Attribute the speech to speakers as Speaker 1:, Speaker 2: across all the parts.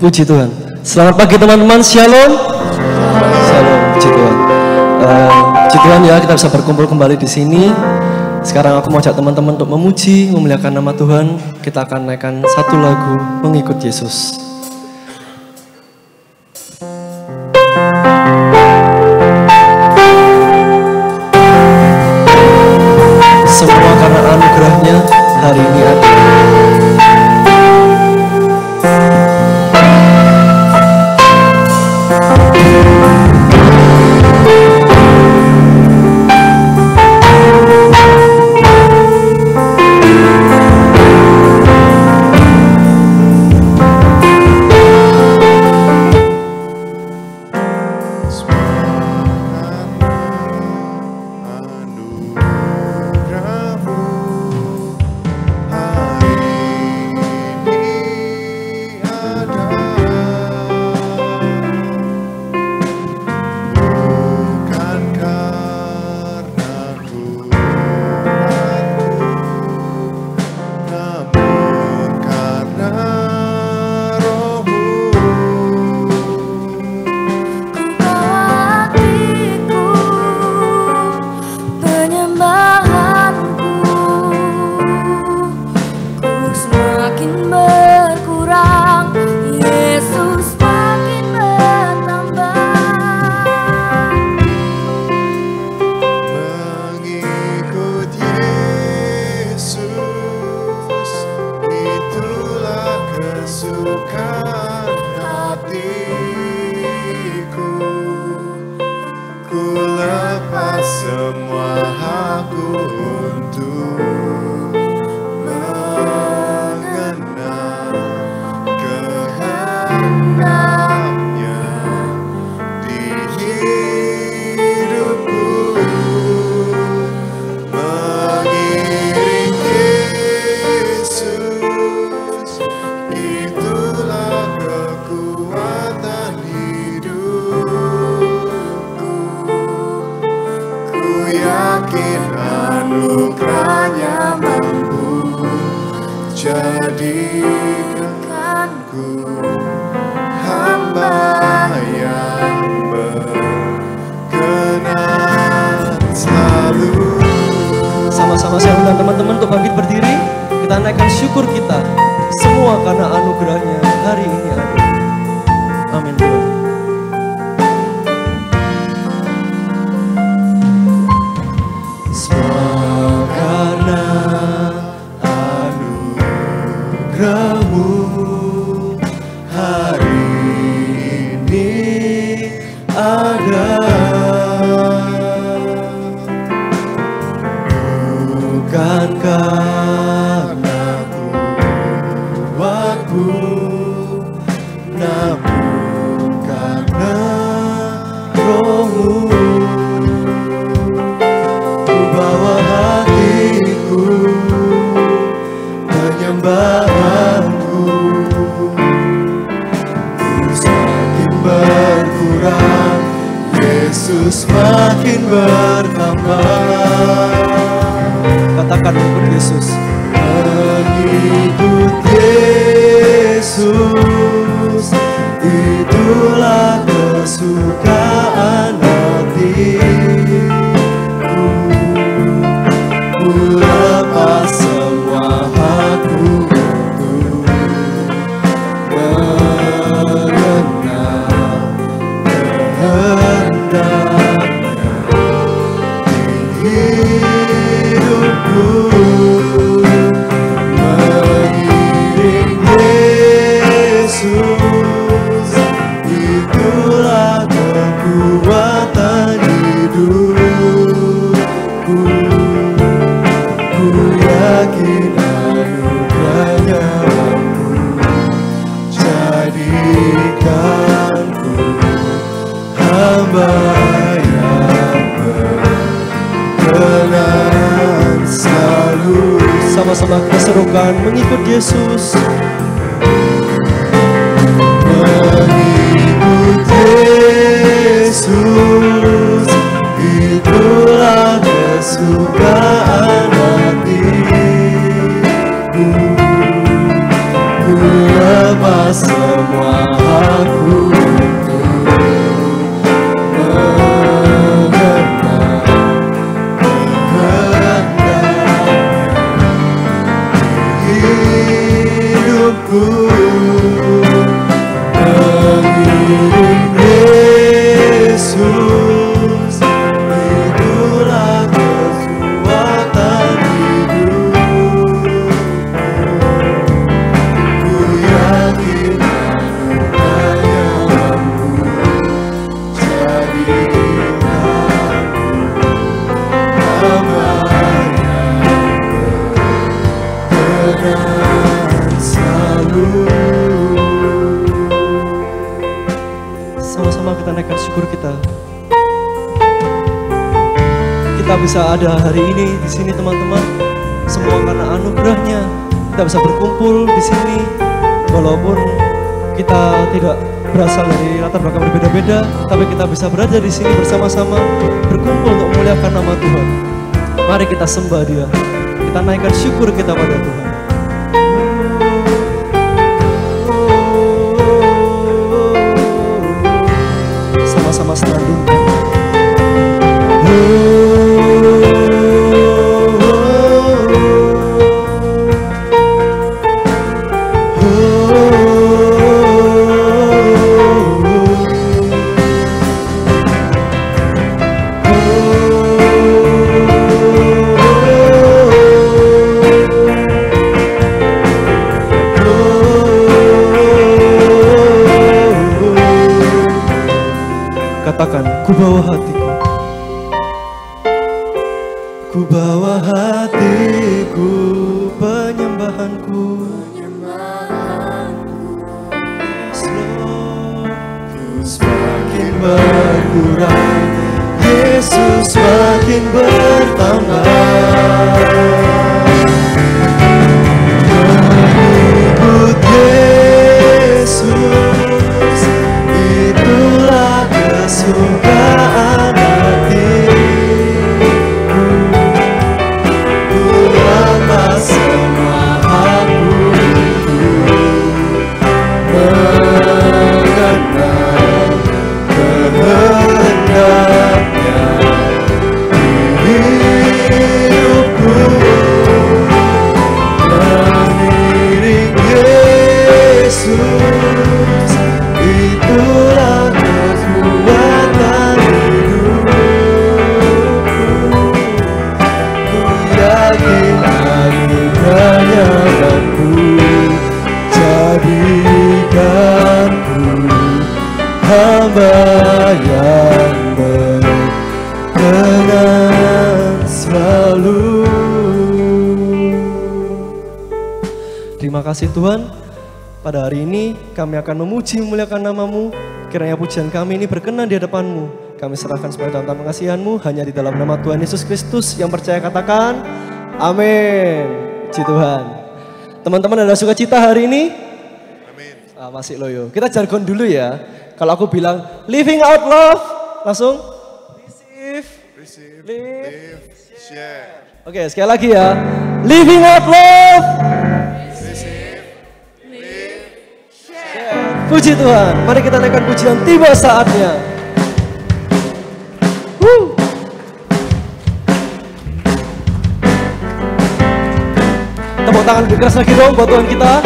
Speaker 1: Puji Tuhan. Selamat pagi teman-teman, shalom. Shalom, puji Tuhan. Puji Tuhan ya, kita bisa berkumpul kembali di sini. Sekarang aku mau ajak teman-teman untuk memuji, memuliakan nama Tuhan. Kita akan naikkan satu lagu, Mengikut Yesus. Semua karena anugerahnya hari ini ada. Sama-sama saya undang teman-teman untuk bangkit berdiri. Kita naikkan syukur kita. Semua karena anugerahnya hari ini ada. Amin Tuhan. Semua karena anugerahmu hari ini ada. Bukan karena kuatku, namun karena Roh-Mu. Ku bawa hatiku, penyembahanku, ku semakin berkurang, Yesus makin bertambah. Katakan mengikut Yesus. Mengikut Yesus, itulah kesukaan hatiku. Ku lepas semua hakku untuk mengenal kehendaknya di hidupku. Mengiring Yesus, itulah kekuatan hidupku. Ku yakin anugerahnya mampu jadikanku hamba yang berkenan selalu. Sama-sama kita serukan mengikut Yesus. Mengikut Yesus, itulah kesukaan hatiku. Ku lepas semua
Speaker 2: Yesus, itulah kekuatan hidupku. Ku yakin hanya mampu jadikan hamba yang berkenan selalu.
Speaker 1: Sama-sama kita naikkan syukur kita. Kita bisa ada hari ini di sini teman-teman. Semua karena anugerahnya kita bisa berkumpul di sini. Walaupun kita tidak berasal dari latar belakang berbeda-beda, tapi kita bisa berada di sini bersama-sama berkumpul untuk memuliakan nama Tuhan. Mari kita sembah Dia. Kita naikkan syukur kita pada Tuhan. Sama-sama senandungkan. Katakan, ku bawa hatiku. Ku bawa hatiku, penyembahanku. Yes, Lord.
Speaker 2: Ku semakin berkurang, Yesus semakin bertambah. Mengikut Yesus, itulah kesukaan hatiku. Ku lepas semua hakku, mengenal kehendaknya di hidupku. Mengiring Yesus, itulah kekuatan hidupku. Ku yakin anugerahnya mampu jadikanku hamba yang berkenan selalu.
Speaker 1: Terima kasih Tuhan. Pada hari ini kami akan memuji memuliakan nama-Mu. Kiranya pujian kami ini berkenan di hadapan-Mu. Kami serahkan sebagai tanda pengasihan-Mu hanya di dalam nama Tuhan Yesus Kristus. Yang percaya katakan amin. Puji Tuhan. Teman-teman ada sukacita hari ini?
Speaker 2: Amin.
Speaker 1: Masih loyo. Kita jargon dulu ya. Kalau aku bilang living out love, langsung receive, live,
Speaker 2: share.
Speaker 1: Oke, sekali lagi ya. Living out love. Puji Tuhan, mari kita naikkan pujian, tiba saatnya. Tepuk tangan lebih keras lagi dong buat Tuhan kita.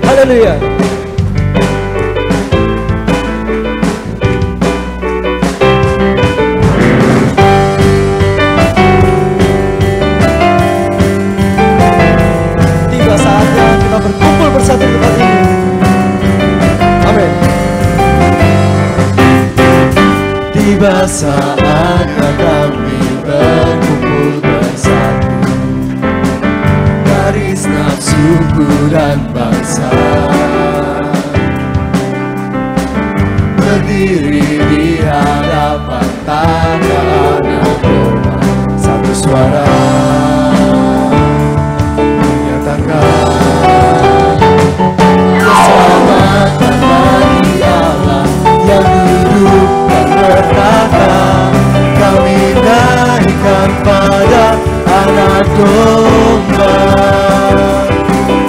Speaker 1: Haleluya. Tiba saatnya kita berkumpul bersatu di tempat ini. Amin.
Speaker 2: Tiba saatnya kami berkumpul bersatu, garis nafsuku dan bangsa, berdiri di hadapan tanda anak domba, satu suara menyatakan keselamatan bagi Allah yang hidup dan bertata. Kami naikkan pada anak domba,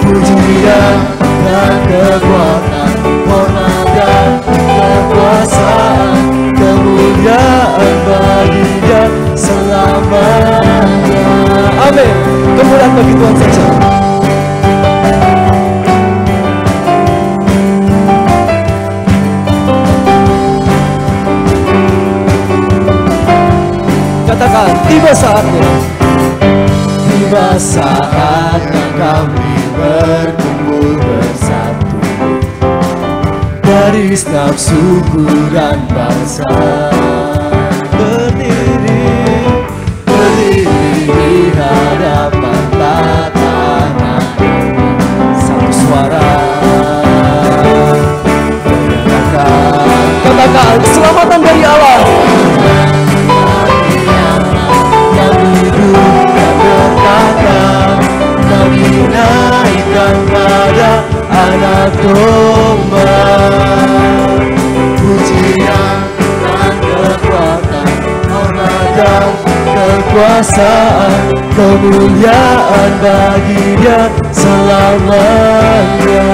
Speaker 2: pujian dan kekuatan, hormat dan kekuasaan, kemuliaan bagi Dia selamanya.
Speaker 1: Amin. Kemuliaan bagi Tuhan saja. Katakan, tiba saatnya.
Speaker 2: Tiba saatnya kami berkumpul bersatu dari setiap suku dan bangsa, berdiri di hadapan tatanan satu suara,
Speaker 1: Katakan, keselamatan dari Allah.
Speaker 2: yang hidup dan berkata, kami naikkan pada Anak Domba. Pujian dan kekuatan, hormat dan kekuasaan, kemuliaan bagi Dia selamanya.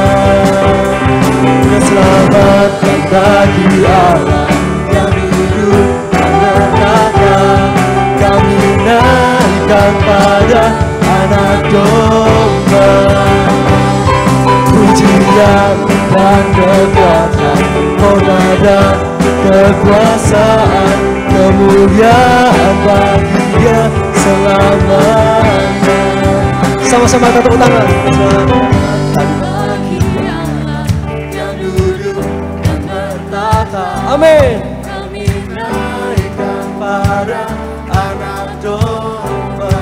Speaker 2: Keselamatan bagi Allah yang hidup dan berkata, kami naikkan pada Anak Domba. Pujian dan kekuatan, hormat dan kekuasaan, kemuliaan bagi Dia selamanya.
Speaker 1: Sama-sama kita tepuk tangan.
Speaker 2: Bagi Allah yang duduk dan bertata,
Speaker 1: Amin.
Speaker 2: kami naikkan pada Anak Domba.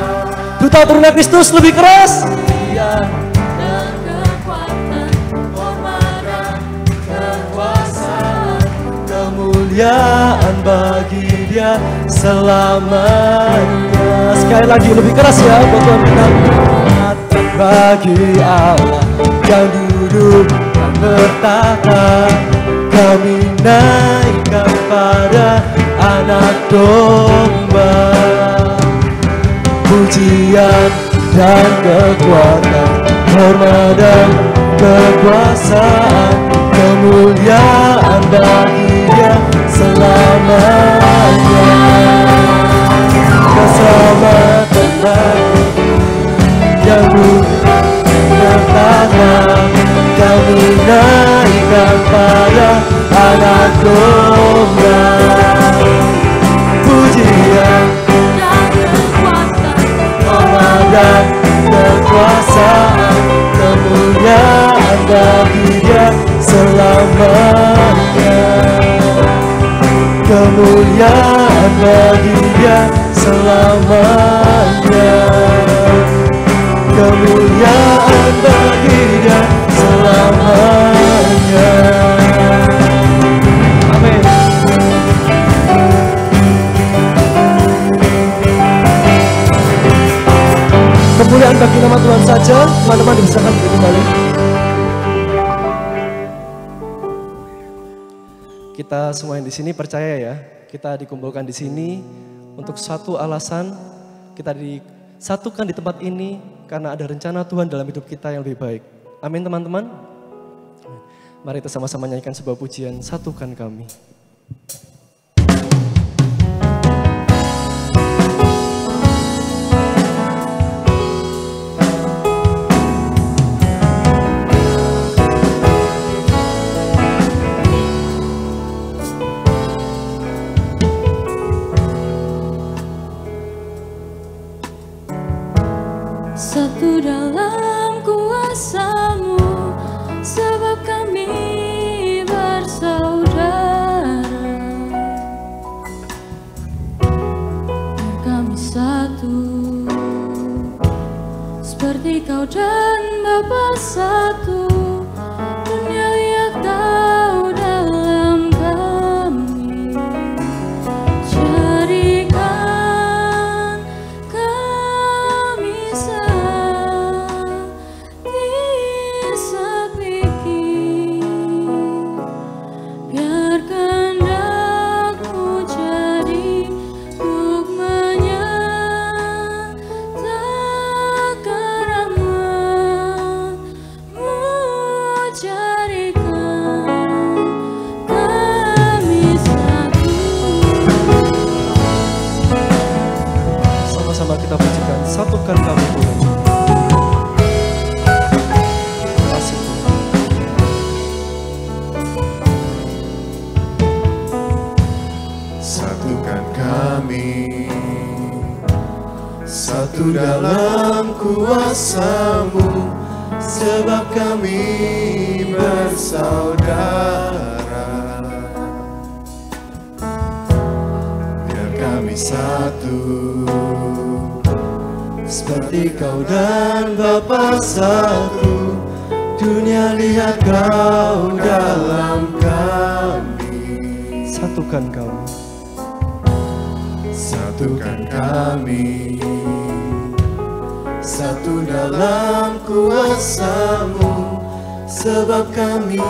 Speaker 1: Duta Turunan Kristus lebih keras.
Speaker 2: Pujian dan kekuatan, hormat dan kekuasaan, kemuliaan bagi Dia selamanya.
Speaker 1: Sekali lagi lebih keras ya buat Tuhan kita.
Speaker 2: Bagi Allah yang duduk dan bertata, kami naikkan pada Anak Domba. Pujian dan kekuatan, hormat dan kekuasaan, kemuliaan bagi Dia selamanya. Keselamatan bagi yang bertata, kami naikkan pada Anak Domba. Pujian
Speaker 3: dan kekuatan,
Speaker 2: hormat dan kekuasaan, kemuliaan bagi Dia selamanya. Kemuliaan bagi Dia selamanya. Kemuliaan bagi Dia selamanya.
Speaker 1: Amin. Kemuliaan bagi nama Tuhan saja. Teman-teman dipersilakan berdiri kembali. Kita semua yang di sini percaya ya, kita dikumpulkan di sini untuk satu alasan. Kita disatukan di tempat ini karena ada rencana Tuhan dalam hidup kita yang lebih baik. Amin teman-teman. Mari kita sama-sama nyanyikan sebuah pujian, satukan kami.
Speaker 3: satu dalam kuasa-Mu, sebab kami bersaudara. Biar kami satu, seperti Kau dan Bapa satu. Dunia lihat Kau dalam kami, jadikan kami sepikir. Biar kehendak-Mu jadi untuk menyatakan rahmat-Mu, jadikan kami satu.
Speaker 1: Sama-sama kita pujikan, satukan kami Tuhan. Terima kasih Tuhan.
Speaker 2: Satukan kami satu dalam kuasa-Mu, sebab kami bersaudara. Biar kami satu, seperti Kau dan Bapa satu. Dunia lihat Kau dalam kami.
Speaker 1: Satukan kami,
Speaker 2: satukan kami, satu dalam kuasa-Mu, sebab kami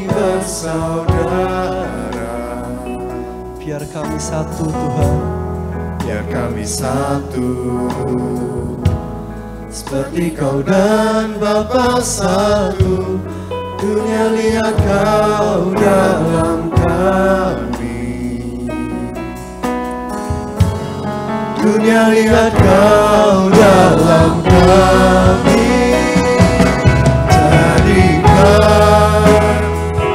Speaker 2: bersaudara.
Speaker 1: biar kami satu Tuhan,
Speaker 2: Biar kami satu, seperti Kau dan Bapa satu. Dunia lihat Kau dalam kami. Dunia lihat Kau dalam kami. Jadikan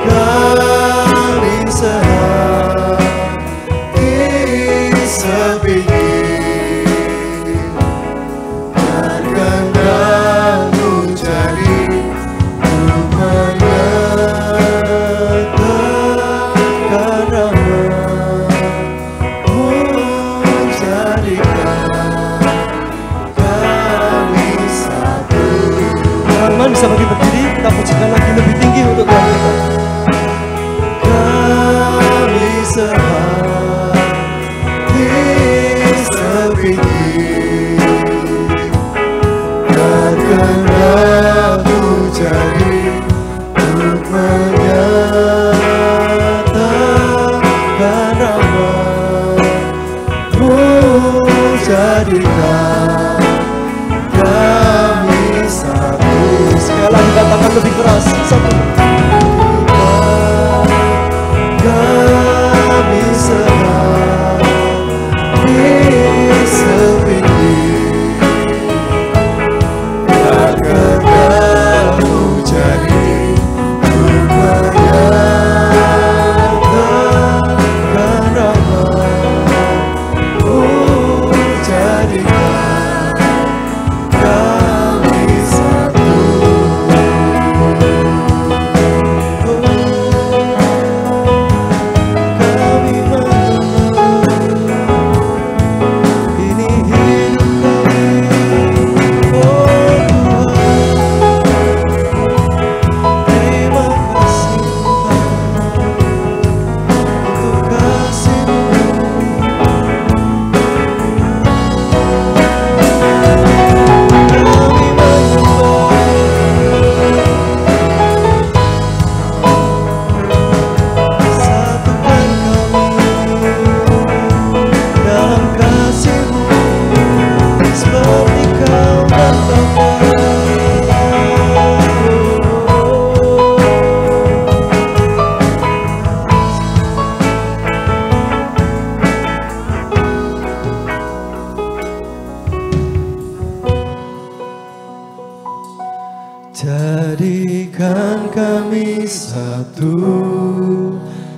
Speaker 2: kami sehati sepingin, dan kehendak-Mu jadi untuk menyatakan rahmat-Mu. Jadikan kami satu.
Speaker 1: teman-teman bisa bagi berdiri, kita pujikan lagi lebih tinggi untuk Tuhan kita.
Speaker 2: Kami sehati sepingin, dan kehendak-Mu jadi untuk menyatakan rahmat-Mu. Jadikan kami satu.
Speaker 1: Sekali lagi katakan lebih keras, satu.
Speaker 2: Kami sehati sepingin, dan kehendak-Mu jadi untuk menyatakan rahmat-Mu. Jadikan kami satu. Kami mengenal ini hidup kami, oh Tuhan. Terima kasih Tuhan untuk kasih-Mu. Kami satukan kami dalam kasih-Mu, seperti Kau dan Bapa. Jadikan kami satu,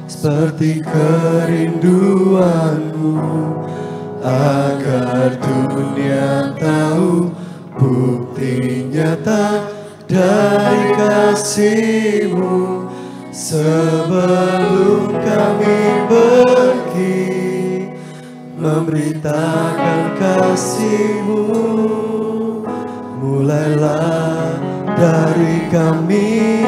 Speaker 2: seperti kerinduan-Mu, agar dunia tahu bukti nyata dari kasih-Mu. Sebelum kami pergi memberitakan kasih-Mu, mulailah dari kami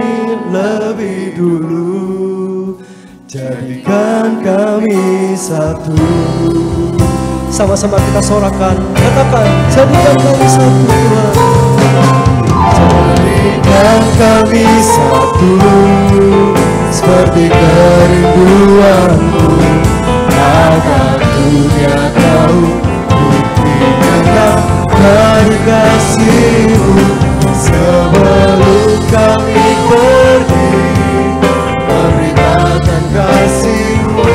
Speaker 2: lebih dulu. Jadikan kami satu.
Speaker 1: Sama-sama kita sorakan, katakan, jadikan kami satu Tuhan.
Speaker 2: Jadikan kami satu, seperti kerinduan-Mu, agar dunia tahu bukti nyata dari kasih-Mu. Sebelum kami pergi memberitakan kasih-Mu,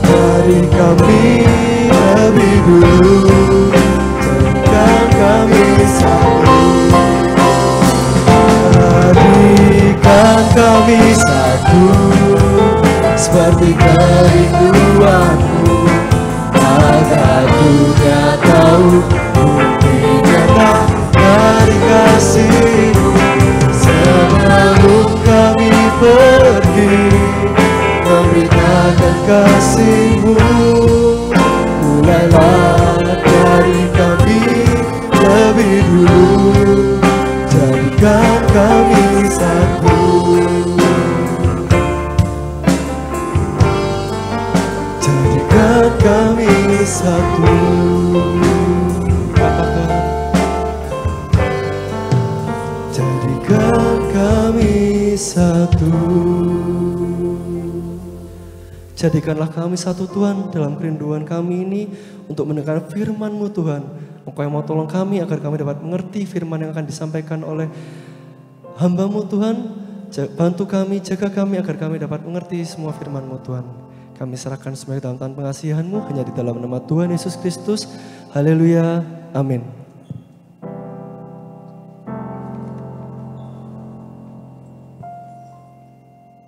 Speaker 2: dari kami lebih dulu. Jadikan kami satu. Jadikan kami satu, seperti kerinduan-Mu, agar kasih-Mu, mulailah dari kami lebih dulu, jadikan kami satu. Jadikan kami satu. Jadikan kami satu.
Speaker 1: Jadikanlah kami satu Tuhan dalam kerinduan kami ini untuk mendengar firman-Mu Tuhan. Engkau yang mau tolong kami agar kami dapat mengerti firman yang akan disampaikan oleh hamba-Mu Tuhan. Bantu kami, jaga kami agar kami dapat mengerti semua firman-Mu Tuhan. Kami serahkan semuanya dalam tangan pengasihan-Mu hanya di dalam nama Tuhan Yesus Kristus. Haleluya. Amin.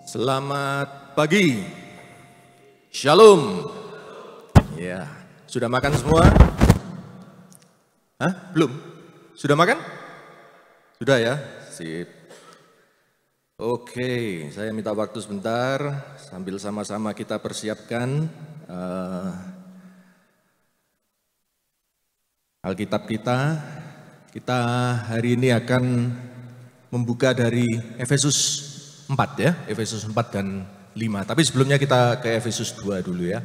Speaker 4: Selamat pagi. Shalom. Ya, sudah makan semua? Hah? Belum? Sudah makan? Sudah ya? Sip. Oke, saya minta waktu sebentar sambil sama-sama kita persiapkan Alkitab kita. Kita hari ini akan membuka dari Efesus 4 ya, Efesus 4 dan 5. Tapi sebelumnya kita ke Efesus 2 dulu ya.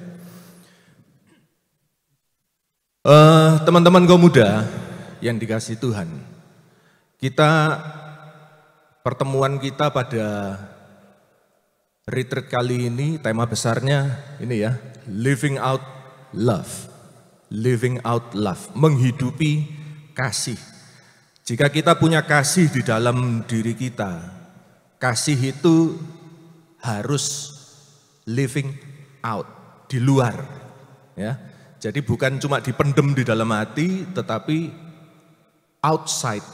Speaker 4: Teman-teman kaum muda yang dikasihi Tuhan, pertemuan kita pada retreat kali ini, tema besarnya ini ya, living out love. Living out love, menghidupi kasih. Jika kita punya kasih di dalam diri kita, kasih itu harus living out, di luar. Ya. Jadi bukan cuma dipendem di dalam hati, tetapi outside.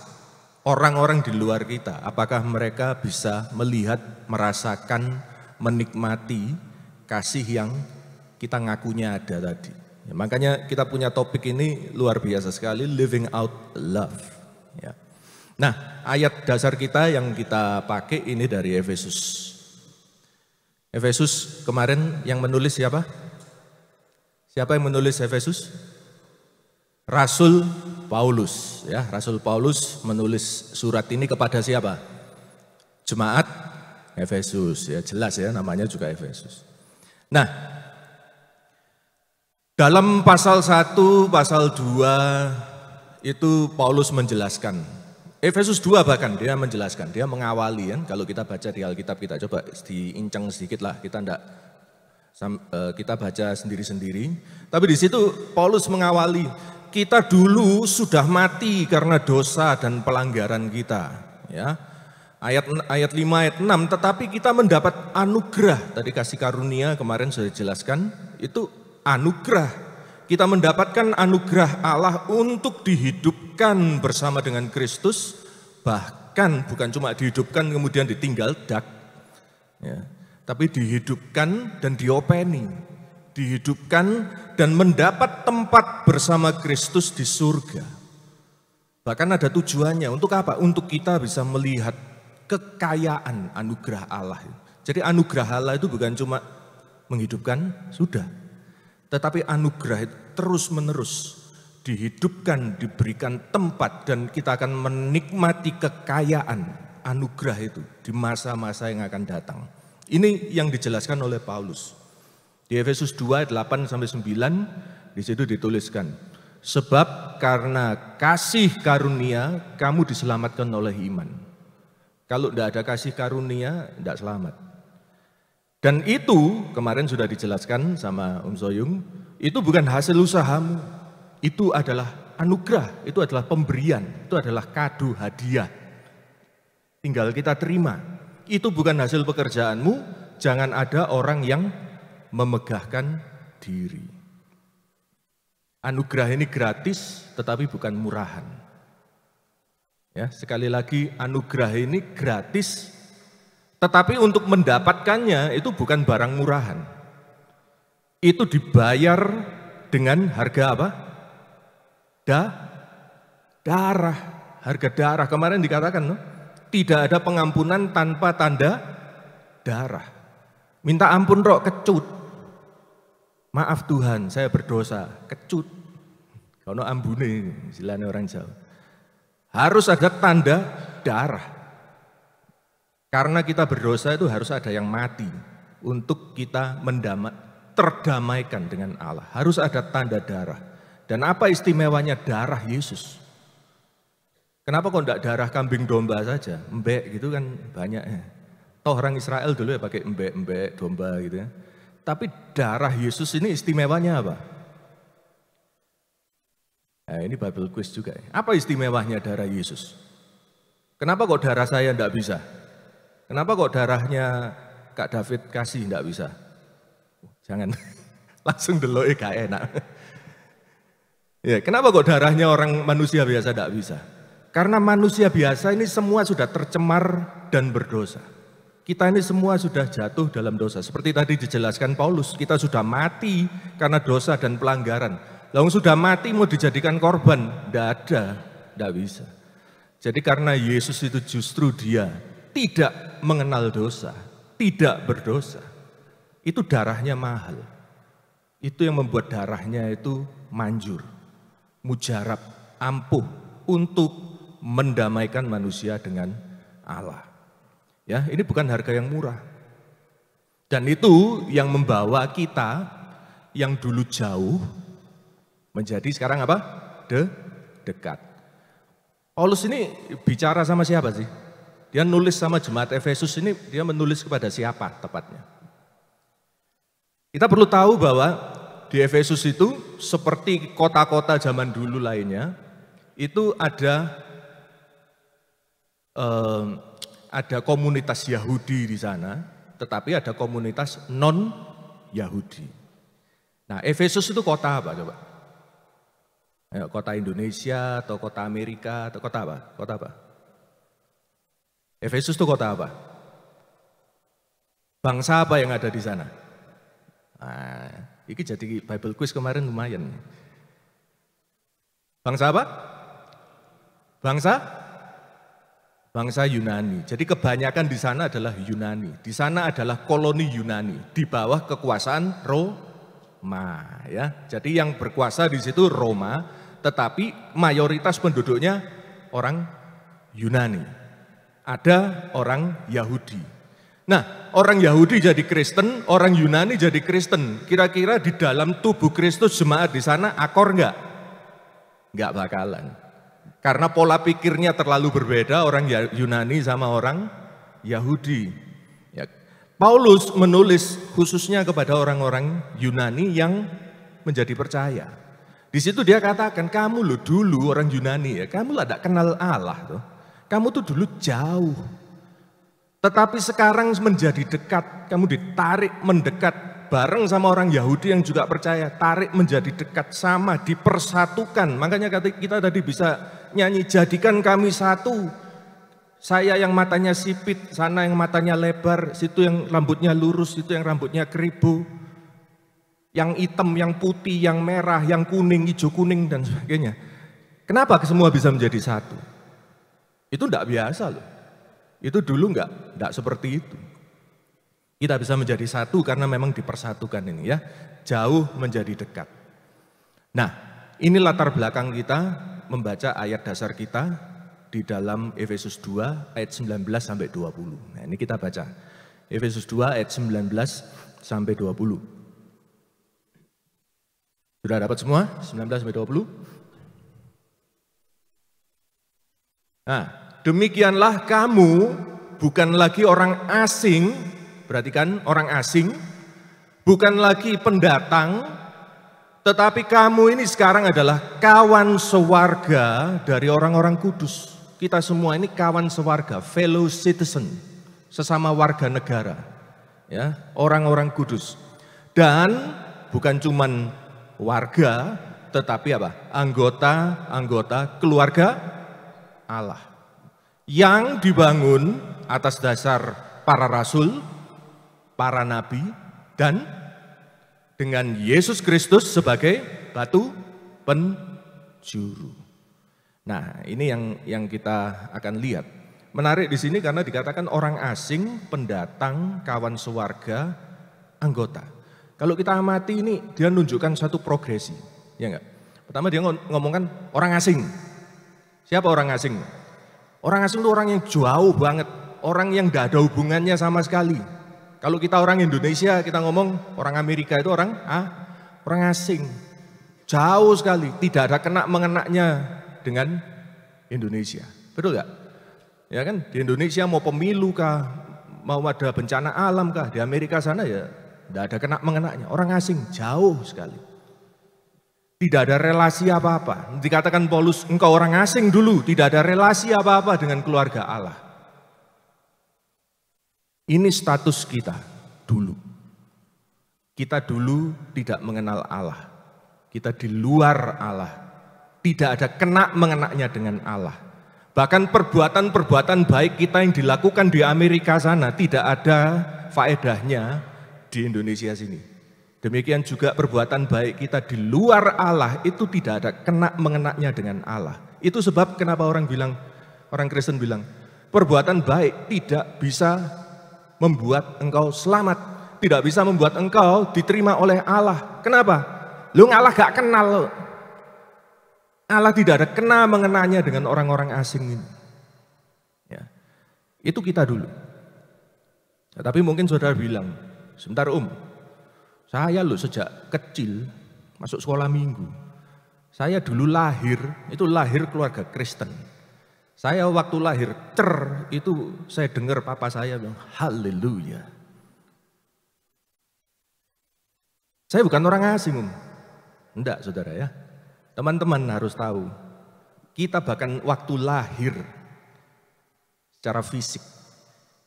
Speaker 4: Orang-orang di luar kita, apakah mereka bisa melihat, merasakan, menikmati kasih yang kita ngakunya ada tadi. Ya, makanya kita punya topik ini luar biasa sekali, living out love. Ya. Nah, ayat dasar kita yang kita pakai ini dari Efesus. Efesus kemarin yang menulis siapa? Siapa yang menulis Efesus? Rasul Paulus. Ya, Rasul Paulus menulis surat ini kepada siapa? Jemaat Efesus. Ya, jelas ya, namanya juga Efesus. Nah, dalam pasal 1, pasal 2 itu Paulus menjelaskan. Efesus 2 bahkan dia menjelaskan, dia mengawali kan, kalau kita baca di Alkitab kita coba diincang sedikit lah, kita baca sendiri-sendiri. Tapi di situ Paulus mengawali, kita dulu sudah mati karena dosa dan pelanggaran kita. Ya. Ayat 5, ayat 6, tetapi kita mendapat anugerah, tadi kasih karunia kemarin sudah dijelaskan, itu anugerah. Kita mendapatkan anugerah Allah untuk dihidupkan bersama dengan Kristus, bahkan bukan cuma dihidupkan kemudian ditinggal dak, ya, tapi dihidupkan dan diopeni, dihidupkan dan mendapat tempat bersama Kristus di surga. Bahkan ada tujuannya, untuk apa? Untuk kita bisa melihat kekayaan anugerah Allah. Jadi anugerah Allah itu bukan cuma menghidupkan, sudah. Tetapi anugerah itu terus menerus dihidupkan, diberikan tempat, dan kita akan menikmati kekayaan anugerah itu di masa-masa yang akan datang. Ini yang dijelaskan oleh Paulus. Di Efesus 2 ayat 8-9 di situ dituliskan, sebab karena kasih karunia kamu diselamatkan oleh iman. Kalau tidak ada kasih karunia, tidak selamat. Dan itu kemarin sudah dijelaskan sama Soyung, itu bukan hasil usahamu, itu adalah anugerah, itu adalah pemberian, itu adalah kado, hadiah. Tinggal kita terima, itu bukan hasil pekerjaanmu, jangan ada orang yang memegahkan diri. Anugerah ini gratis tetapi bukan murahan. Ya, sekali lagi anugerah ini gratis, tetapi untuk mendapatkannya itu bukan barang murahan. Itu dibayar dengan harga apa? Darah, harga darah. Kemarin dikatakan, no? Tidak ada pengampunan tanpa tanda darah. Minta ampun rok kecut, Maaf Tuhan, saya berdosa, kecut. Kalau ambune, istilahnya orang Jawa. Harus ada tanda darah. Karena kita berdosa itu harus ada yang mati untuk kita terdamaikan dengan Allah. Harus ada tanda darah. Dan apa istimewanya darah Yesus? Kenapa kok enggak darah kambing domba saja? Embek gitu kan banyak ya. Toh orang Israel dulu ya pakai embek domba gitu ya. Tapi darah Yesus ini istimewanya apa? Nah, ini Bible quiz juga ya. Apa istimewanya darah Yesus? Kenapa kok darah saya enggak bisa? Kenapa kok darahnya Kak David kasih enggak bisa? Jangan langsung delok gak enak. Ya, kenapa kok darahnya orang manusia biasa enggak bisa? Karena manusia biasa ini semua sudah tercemar dan berdosa. Kita ini semua sudah jatuh dalam dosa. Seperti tadi dijelaskan Paulus, kita sudah mati karena dosa dan pelanggaran. Lalu sudah mati mau dijadikan korban, tidak bisa. Jadi karena Yesus itu justru dia tidak mengenal dosa, tidak berdosa. Itu darahnya mahal. Itu yang membuat darahnya itu manjur, mujarab, ampuh untuk mendamaikan manusia dengan Allah. Ya, ini bukan harga yang murah. Dan itu yang membawa kita yang dulu jauh menjadi sekarang apa? Dekat. Paulus ini bicara sama siapa sih? Dia nulis sama jemaat Efesus ini, dia menulis kepada siapa tepatnya? Kita perlu tahu bahwa di Efesus itu seperti kota-kota zaman dulu lainnya, itu ada komunitas Yahudi di sana, tetapi ada komunitas non-Yahudi. Nah, Efesus itu kota apa coba? Ayo, kota Indonesia atau kota Amerika atau kota apa? Kota apa? Efesus itu kota apa? Bangsa apa yang ada di sana? Nah, ini jadi Bible quiz kemarin lumayan. Bangsa apa? Bangsa Yunani. Jadi kebanyakan di sana adalah Yunani. Di sana adalah koloni Yunani di bawah kekuasaan Roma. Ya, jadi yang berkuasa di situ Roma, tetapi mayoritas penduduknya orang Yunani. Ada orang Yahudi. Nah, orang Yahudi jadi Kristen, orang Yunani jadi Kristen. Kira-kira di dalam tubuh Kristus jemaat di sana akor enggak? Enggak bakalan. Karena pola pikirnya terlalu berbeda orang Yunani sama orang Yahudi. Ya. Paulus menulis khususnya kepada orang-orang Yunani yang menjadi percaya. Di situ dia katakan, kamu lo dulu orang Yunani ya, kamu lah tidak kenal Allah tuh. Kamu tuh dulu jauh. Tetapi sekarang menjadi dekat, kamu ditarik mendekat. Bareng sama orang Yahudi yang juga percaya, tarik menjadi dekat sama, dipersatukan. Makanya kita tadi bisa nyanyi, jadikan kami satu. Saya yang matanya sipit, sana yang matanya lebar, situ yang rambutnya lurus, situ yang rambutnya keribu. Yang hitam, yang putih, yang merah, yang kuning, hijau kuning dan sebagainya. Kenapa semua bisa menjadi satu? Itu enggak biasa loh. Itu dulu enggak seperti itu. Kita bisa menjadi satu karena memang dipersatukan ini ya. Jauh menjadi dekat. Nah, ini latar belakang kita membaca ayat dasar kita di dalam Efesus 2 ayat 19 sampai 20. Nah, ini kita baca. Efesus 2 ayat 19 sampai 20. Sudah dapat semua? 19 sampai 20? Nah, demikianlah kamu bukan lagi orang asing. Perhatikan, orang asing, bukan lagi pendatang, tetapi kamu ini sekarang adalah kawan sewarga dari orang-orang kudus. Kita semua ini kawan sewarga, fellow citizen, sesama warga negara, ya, orang-orang kudus. Dan bukan cuman warga, tetapi apa? Anggota keluarga Allah. Yang dibangun atas dasar para rasul, para nabi, dan dengan Yesus Kristus sebagai batu penjuru. Nah, ini yang kita akan lihat. Menarik di sini karena dikatakan orang asing, pendatang, kawan sewarga, anggota. Kalau kita amati ini, dia menunjukkan satu progresi, ya enggak? Pertama dia ngomongkan orang asing. Siapa orang asing? Orang asing itu orang yang jauh banget, orang yang tidak ada hubungannya sama sekali. Kalau kita orang Indonesia, kita ngomong orang Amerika itu orang asing. Jauh sekali, tidak ada kena-mengenaknya dengan Indonesia. Betul nggak? Ya kan, di Indonesia mau pemilu kah, mau ada bencana alam kah, di Amerika sana ya tidak ada kena-mengenaknya. Orang asing, jauh sekali. Tidak ada relasi apa-apa. Dikatakan Paulus, engkau orang asing dulu, tidak ada relasi apa-apa dengan keluarga Allah. Ini status kita dulu. Kita dulu tidak mengenal Allah. Kita di luar Allah. Tidak ada kena-mengenaknya dengan Allah. Bahkan perbuatan-perbuatan baik kita yang dilakukan di Amerika sana tidak ada faedahnya di Indonesia sini. Demikian juga perbuatan baik kita di luar Allah itu tidak ada kena-mengenaknya dengan Allah. Itu sebab kenapa orang Kristen bilang, perbuatan baik tidak bisa membuat engkau selamat, tidak bisa membuat engkau diterima oleh Allah. Kenapa? Lu Allah gak kenal lo. Allah tidak ada kena-mengenaknya dengan orang-orang asing ini. Ya. Itu kita dulu. Ya, tapi mungkin saudara bilang, sebentar saya lo sejak kecil masuk sekolah minggu. Saya dulu lahir keluarga Kristen. Saya waktu lahir itu saya dengar papa saya bilang haleluya. Saya bukan orang asing enggak saudara ya. Teman-teman harus tahu, kita bahkan waktu lahir secara fisik,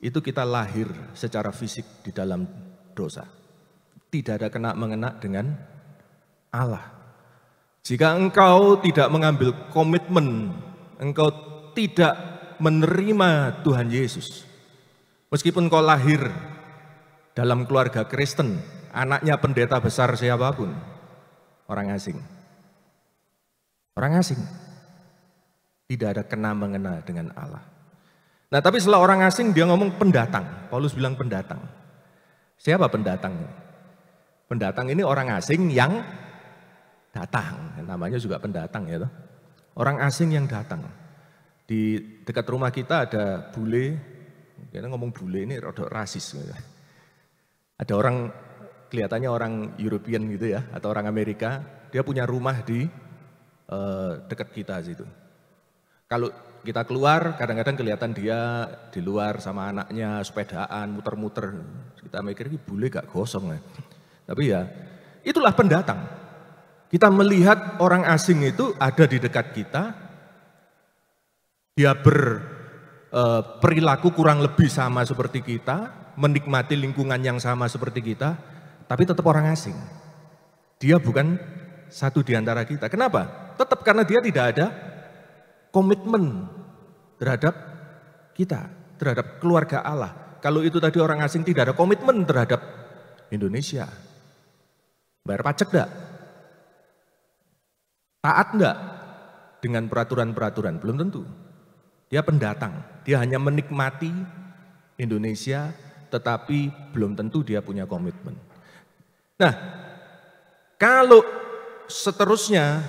Speaker 4: itu kita lahir secara fisik di dalam dosa. Tidak ada kena-mengena dengan Allah. Jika engkau tidak mengambil komitmen, engkau tidak menerima Tuhan Yesus, meskipun kau lahir dalam keluarga Kristen, anaknya pendeta besar siapapun, orang asing. Orang asing. Tidak ada kena-mengena dengan Allah. Nah tapi setelah orang asing dia ngomong pendatang. Paulus bilang pendatang. Siapa pendatang? Pendatang ini orang asing yang datang. Namanya juga pendatang ya. Orang asing yang datang. Di dekat rumah kita ada bule. Kita ngomong bule ini rada rasis. Ada orang kelihatannya orang European gitu ya. Atau orang Amerika. Dia punya rumah di dekat kita situ. Kalau kita keluar, kadang-kadang kelihatan dia di luar sama anaknya, sepedaan, muter-muter. Kita mikir ini bule gak gosong ya. Tapi ya, itulah pendatang. Kita melihat orang asing itu ada di dekat kita. Dia berperilaku kurang lebih sama seperti kita, menikmati lingkungan yang sama seperti kita, tapi tetap orang asing. Dia bukan satu di antara kita. Kenapa? Tetap karena dia tidak ada komitmen terhadap kita, terhadap keluarga Allah. Kalau itu tadi orang asing tidak ada komitmen terhadap Indonesia. Bayar pajak enggak? Taat enggak dengan peraturan-peraturan? Belum tentu. Dia pendatang, dia hanya menikmati Indonesia tetapi belum tentu dia punya komitmen. Nah, kalau seterusnya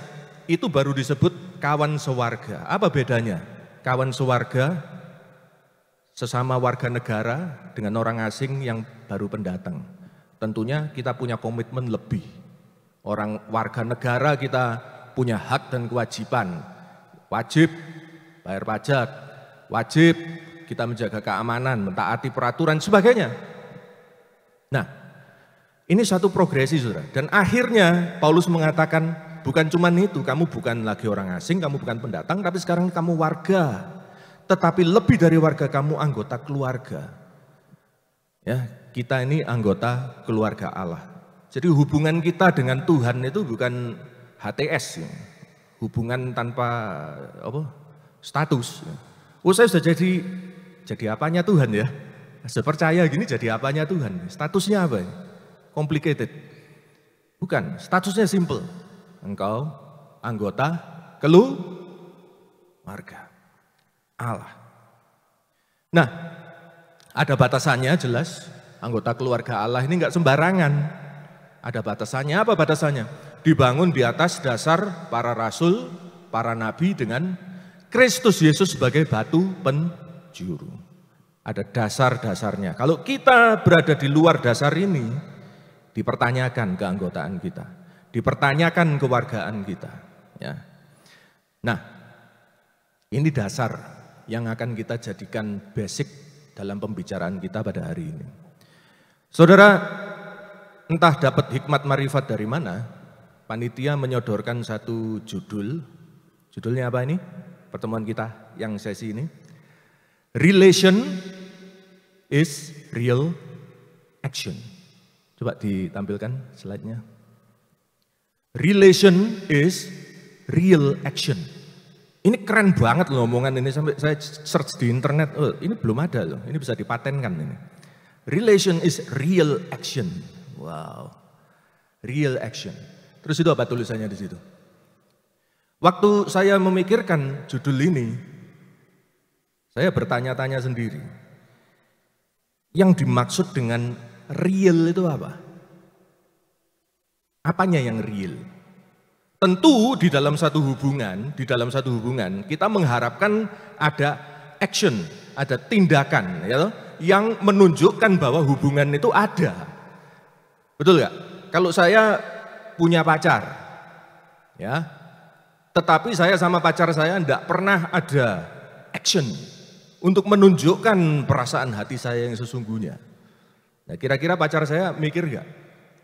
Speaker 4: itu baru disebut kawan sewarga. Apa bedanya? Kawan sewarga sesama warga negara dengan orang asing yang baru pendatang. Tentunya kita punya komitmen lebih. Orang warga negara kita punya hak dan kewajiban. Wajib bayar pajak, wajib kita menjaga keamanan, mentaati peraturan, sebagainya. Nah, ini satu progresi saudara. Dan akhirnya Paulus mengatakan bukan cuma itu, kamu bukan lagi orang asing, kamu bukan pendatang, tapi sekarang kamu warga. Tetapi lebih dari warga, kamu anggota keluarga. Ya, kita ini anggota keluarga Allah. Jadi hubungan kita dengan Tuhan itu bukan HTS, ya. Hubungan tanpa status. Oh saya sudah jadi apanya Tuhan ya? Saya percaya gini jadi apanya Tuhan? Statusnya apa? Complicated. Bukan, statusnya simple. Engkau anggota keluarga Allah. Nah, ada batasannya jelas. Anggota keluarga Allah ini enggak sembarangan. Ada batasannya, apa batasannya? Dibangun di atas dasar para rasul, para nabi dengan Kristus Yesus sebagai batu penjuru. Ada dasar-dasarnya. Kalau kita berada di luar dasar ini, dipertanyakan keanggotaan kita, dipertanyakan kewargaan kita. Ya. Nah, ini dasar yang akan kita jadikan basic dalam pembicaraan kita pada hari ini. Saudara, entah dapat hikmat marifat dari mana, panitia menyodorkan satu judul. Judulnya apa ini? Pertemuan kita yang sesi ini. Relation is real action. Coba ditampilkan slide-nya. Relation is real action. Ini keren banget loh omongan ini, sampai saya search di internet, oh, ini belum ada loh, ini bisa dipatenkan ini. Relation is real action. Wow, real action. Terus itu apa tulisannya di situ? Waktu saya memikirkan judul ini, saya bertanya-tanya sendiri. Yang dimaksud dengan real itu apa? Apanya yang real? Tentu di dalam satu hubungan, kita mengharapkan ada action, ada tindakan, ya, yang menunjukkan bahwa hubungan itu ada. Betul nggak? Kalau saya punya pacar, ya, tetapi saya sama pacar saya tidak pernah ada action untuk menunjukkan perasaan hati saya yang sesungguhnya. Nah, kira-kira pacar saya mikir nggak?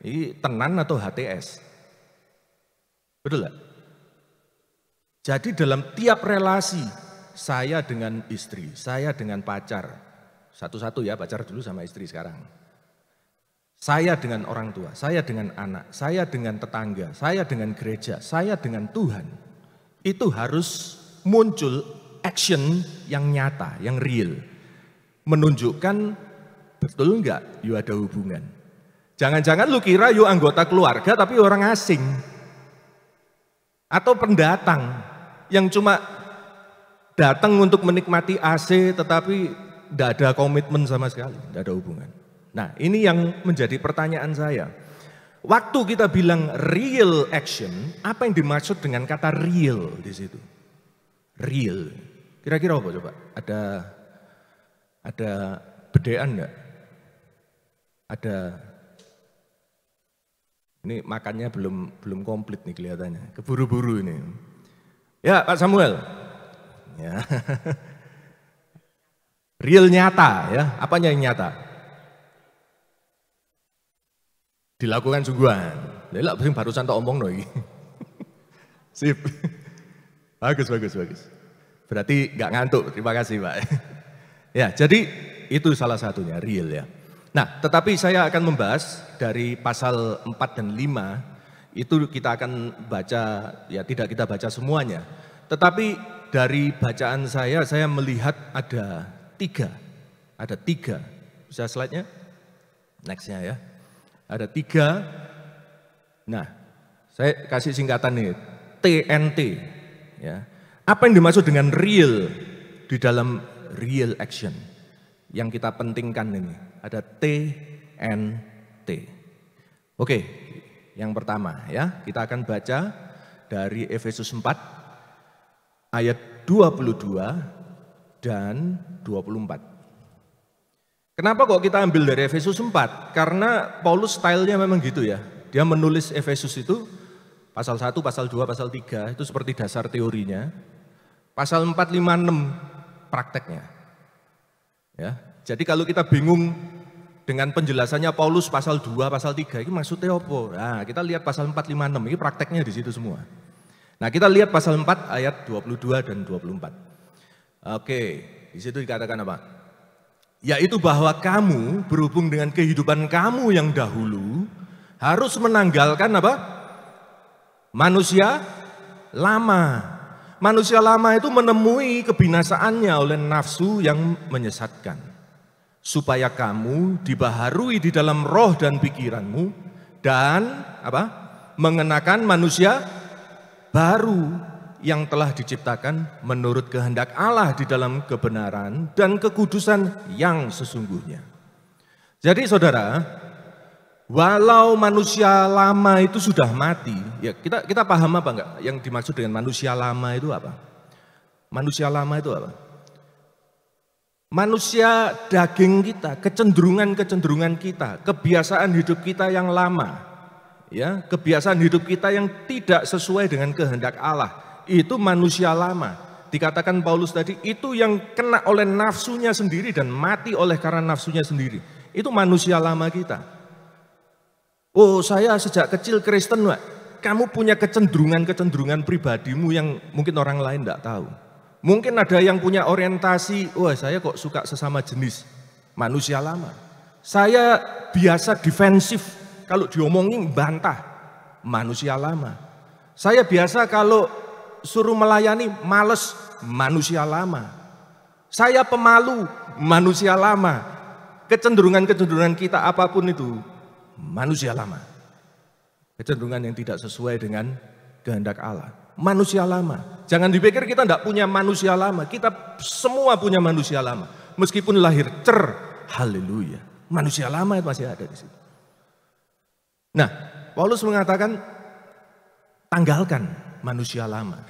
Speaker 4: Ini tenan atau HTS? Betul nggak? Jadi dalam tiap relasi, saya dengan istri, saya dengan pacar, satu-satu ya, pacar dulu sama istri sekarang. Saya dengan orang tua, saya dengan anak, saya dengan tetangga, saya dengan gereja, saya dengan Tuhan. Itu harus muncul action yang nyata, yang real. Menunjukkan betul enggak yuk ada hubungan. Jangan-jangan lu kira yuk anggota keluarga tapi orang asing. Atau pendatang yang cuma datang untuk menikmati AC tetapi tidak ada komitmen sama sekali, tidak ada hubungan. Nah, ini yang menjadi pertanyaan saya. Waktu kita bilang real action, apa yang dimaksud dengan kata real di situ? Real. Kira-kira apa coba? Ada bedean enggak? Ini makannya belum komplit nih kelihatannya, keburu-buru ini. Ya Pak Samuel, ya. Real nyata ya, apanya yang nyata? Dilakukan sungguhan. Lah barusan tak omong nih. Sip, bagus. Berarti nggak ngantuk, terima kasih Pak. Ya, jadi itu salah satunya real ya. Nah, tetapi saya akan membahas dari pasal 4 dan 5, itu kita akan baca, ya tidak kita baca semuanya. Tetapi dari bacaan saya melihat ada tiga. Bisa slide-nya? Next-nya ya. Ada 3, nah saya kasih singkatan nih, TNT. Ya. Apa yang dimaksud dengan real di dalam real action? Yang kita pentingkan ini, ada TNT. Oke, yang pertama ya, kita akan baca dari Efesus 4 ayat 22 dan 24. Kenapa kok kita ambil dari Efesus 4? Karena Paulus stylenya memang gitu ya. Dia menulis Efesus itu pasal 1, pasal 2, pasal 3 itu seperti dasar teorinya. Pasal 4, 5, 6 prakteknya. Ya, jadi kalau kita bingung dengan penjelasannya Paulus pasal 2, pasal 3, ini maksudnya apa? Nah, kita lihat pasal 4, 5, 6, ini prakteknya di situ semua. Nah, kita lihat pasal 4 ayat 22 dan 24. Oke, di situ dikatakan apa? Yaitu bahwa kamu berhubung dengan kehidupan kamu yang dahulu harus menanggalkan apa? Manusia lama. Manusia lama itu menemui kebinasaannya oleh nafsu yang menyesatkan. Supaya kamu dibaharui di dalam roh dan pikiranmu dan apa? Mengenakan manusia baru yang telah diciptakan menurut kehendak Allah di dalam kebenaran dan kekudusan yang sesungguhnya. Jadi saudara, Walau manusia lama itu sudah mati, ya kita paham apa enggak yang dimaksud dengan manusia lama itu apa? Manusia lama itu apa? Manusia daging kita, kecenderungan kita, kebiasaan hidup kita yang lama, ya, kebiasaan hidup kita yang tidak sesuai dengan kehendak Allah, itu manusia lama. Dikatakan Paulus tadi, itu yang kena oleh nafsunya sendiri dan mati oleh karena nafsunya sendiri. Itu manusia lama kita. Oh, saya sejak kecil Kristen, Pak. Kamu punya kecenderungan pribadimu yang mungkin orang lain tidak tahu. Mungkin ada yang punya orientasi, wah saya kok suka sesama jenis, manusia lama. Saya biasa defensif, kalau diomongin bantah, manusia lama. Saya biasa kalau suruh melayani, males, manusia lama. Saya pemalu, manusia lama. Kecenderungan kita apapun itu, manusia lama. Kecenderungan yang tidak sesuai dengan kehendak Allah. Manusia lama. Jangan dipikir kita tidak punya manusia lama. Kita semua punya manusia lama. Meskipun lahir haleluya. Manusia lama itu masih ada di situ. Nah, Paulus mengatakan tanggalkan manusia lama.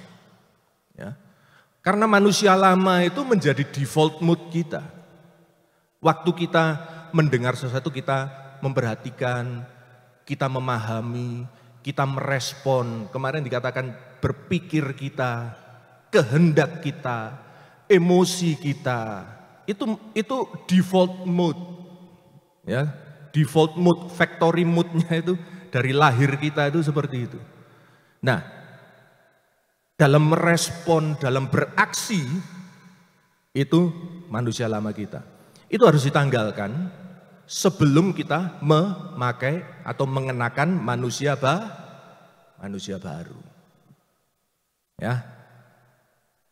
Speaker 4: Ya. Karena manusia lama itu menjadi default mood kita. Waktu kita mendengar sesuatu kita memperhatikan, kita memahami, kita merespon. Kemarin dikatakan berpikir kita, kehendak kita, emosi kita. Itu default mood. Ya, default mood, factory moodnya itu dari lahir kita itu seperti itu. Nah, dalam merespon, dalam beraksi, itu manusia lama kita. Itu harus ditanggalkan sebelum kita memakai atau mengenakan manusia baru. Ya.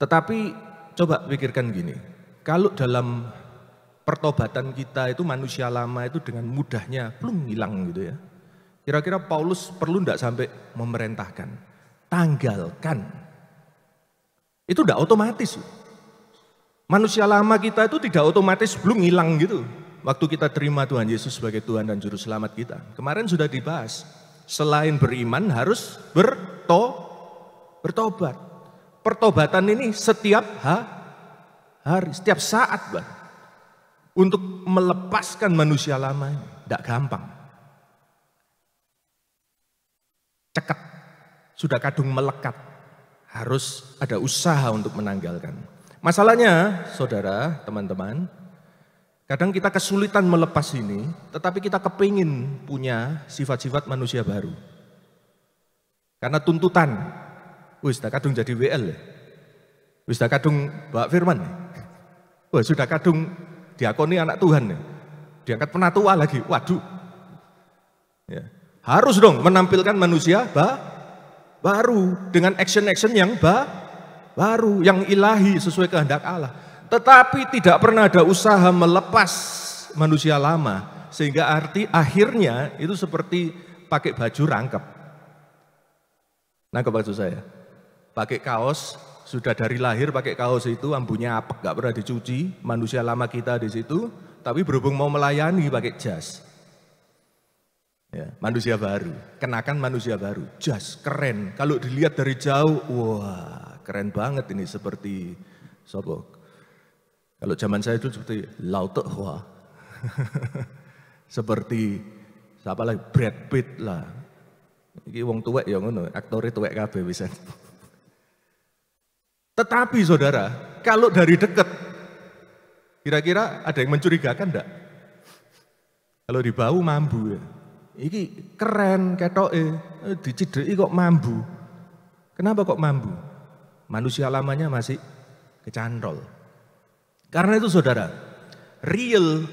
Speaker 4: Tetapi coba pikirkan gini, kalau dalam pertobatan kita itu manusia lama itu dengan mudahnya belum hilang gitu ya. Kira-kira Paulus perlu enggak sampai memerintahkan, tanggalkan. Itu enggak otomatis. Manusia lama kita itu tidak otomatis belum hilang gitu. Waktu kita terima Tuhan Yesus sebagai Tuhan dan Juru Selamat kita. Kemarin sudah dibahas, selain beriman harus bertobat. Pertobatan ini setiap hari, setiap saat, Bang. Untuk melepaskan manusia lama ini, tidak gampang. Cekat, sudah kadung melekat, harus ada usaha untuk menanggalkan. Masalahnya, saudara, teman-teman, kadang kita kesulitan melepas ini, tetapi kita kepingin punya sifat-sifat manusia baru. Karena tuntutan, wis dah kadung jadi WL ya. Wis dah kadung Mbak Firman ya. Wah, sudah kadung diakoni anak Tuhan ya. Diangkat penatua lagi, waduh. Ya. Harus dong menampilkan manusia baru dengan action-action yang baru, yang ilahi sesuai kehendak Allah. Tetapi tidak pernah ada usaha melepas manusia lama, sehingga akhirnya itu seperti pakai baju rangkep. Nangkep maksud saya? Pakai kaos, sudah dari lahir pakai kaos itu, ambunya apek, gak pernah dicuci, manusia lama kita di situ, tapi berhubung mau melayani pakai jas. Ya, manusia baru, kenakan manusia baru, jas, keren. Kalau dilihat dari jauh, wah keren banget ini, seperti sopo. Kalau zaman saya itu seperti Lau Tek Hua. Seperti siapa lagi, Brad Pitt lah. Ini wong tuwek ya ngono, aktornya tuwek kabeh bisa. Tetapi saudara, kalau dari dekat, kira-kira ada yang mencurigakan enggak? Kalau di bau mambu ya. Iki keren ketoke, dicideki kok mambu. Kenapa kok mambu? Manusia lamanya masih kecantol. Karena itu saudara, real,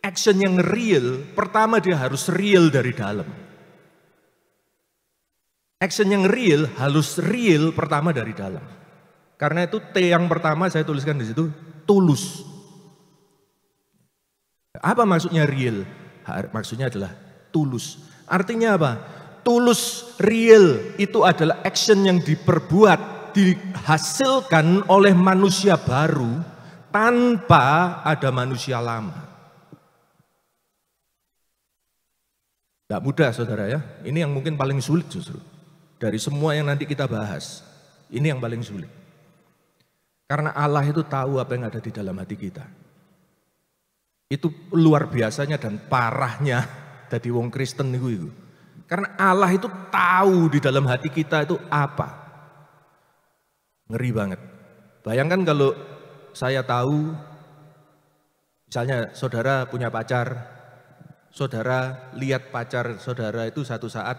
Speaker 4: action yang real, pertama dia harus real dari dalam. Action yang real harus real pertama dari dalam. Karena itu T yang pertama saya tuliskan di situ, tulus. Apa maksudnya real? Maksudnya adalah tulus. Artinya apa? Tulus, real itu adalah action yang diperbuat, dihasilkan oleh manusia baru tanpa ada manusia lama. Tidak mudah saudara ya, ini yang mungkin paling sulit justru. Dari semua yang nanti kita bahas, ini yang paling sulit. Karena Allah itu tahu apa yang ada di dalam hati kita. Itu luar biasanya dan parahnya dari wong Kristen itu. Karena Allah itu tahu di dalam hati kita itu apa. Ngeri banget. Bayangkan kalau saya tahu, misalnya saudara punya pacar, saudara lihat pacar saudara itu satu saat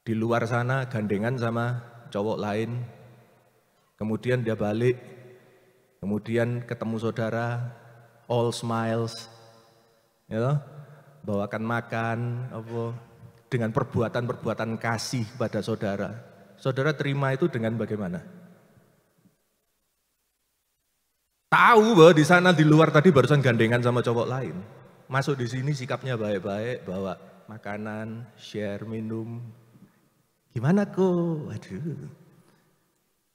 Speaker 4: di luar sana gandengan sama cowok lain, kemudian dia balik, kemudian ketemu saudara, all smiles, ya, bawakan makan, dengan perbuatan-perbuatan kasih pada saudara. Saudara terima itu dengan bagaimana? Tahu bahwa di sana di luar tadi barusan gandengan sama cowok lain. Masuk di sini sikapnya baik-baik, bawa makanan, share, minum. Gimana kok? Waduh.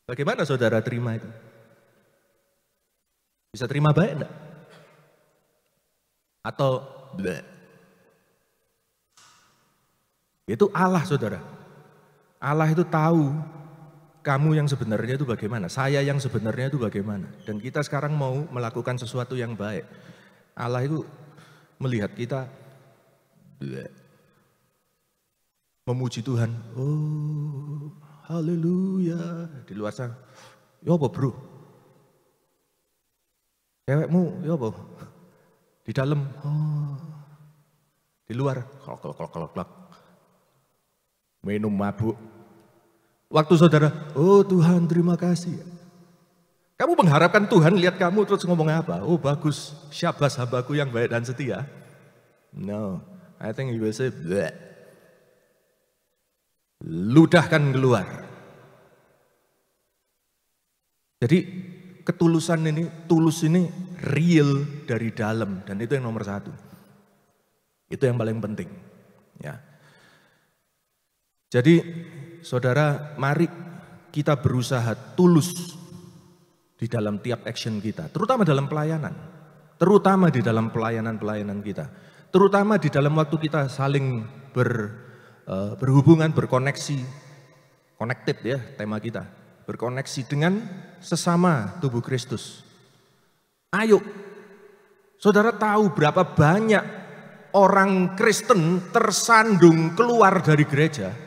Speaker 4: Bagaimana saudara terima itu? Bisa terima baik enggak? Atau bleh? Itu Allah saudara. Allah itu tahu kamu yang sebenarnya itu bagaimana, saya yang sebenarnya itu bagaimana. Dan kita sekarang mau melakukan sesuatu yang baik. Allah itu melihat kita memuji Tuhan. Oh, haleluya. Di luar sana, ya apa bro? Cewekmu, ya apa? Di dalam, oh. Di luar, klok. Minum mabuk. Waktu saudara, oh Tuhan terima kasih. Kamu mengharapkan Tuhan lihat kamu terus ngomong apa? Oh bagus, syabas hambaku yang baik dan setia. No, I think you will say, bleh. Ludahkan keluar. Jadi ketulusan ini, tulus ini real dari dalam. Dan itu yang nomor satu. Itu yang paling penting. Ya. Jadi saudara, mari kita berusaha tulus di dalam tiap action kita, terutama dalam pelayanan, terutama di dalam pelayanan kita, terutama di dalam waktu kita saling berhubungan, berkoneksi, connected ya tema kita, berkoneksi dengan sesama tubuh Kristus. Ayo, saudara tahu berapa banyak orang Kristen tersandung keluar dari gereja.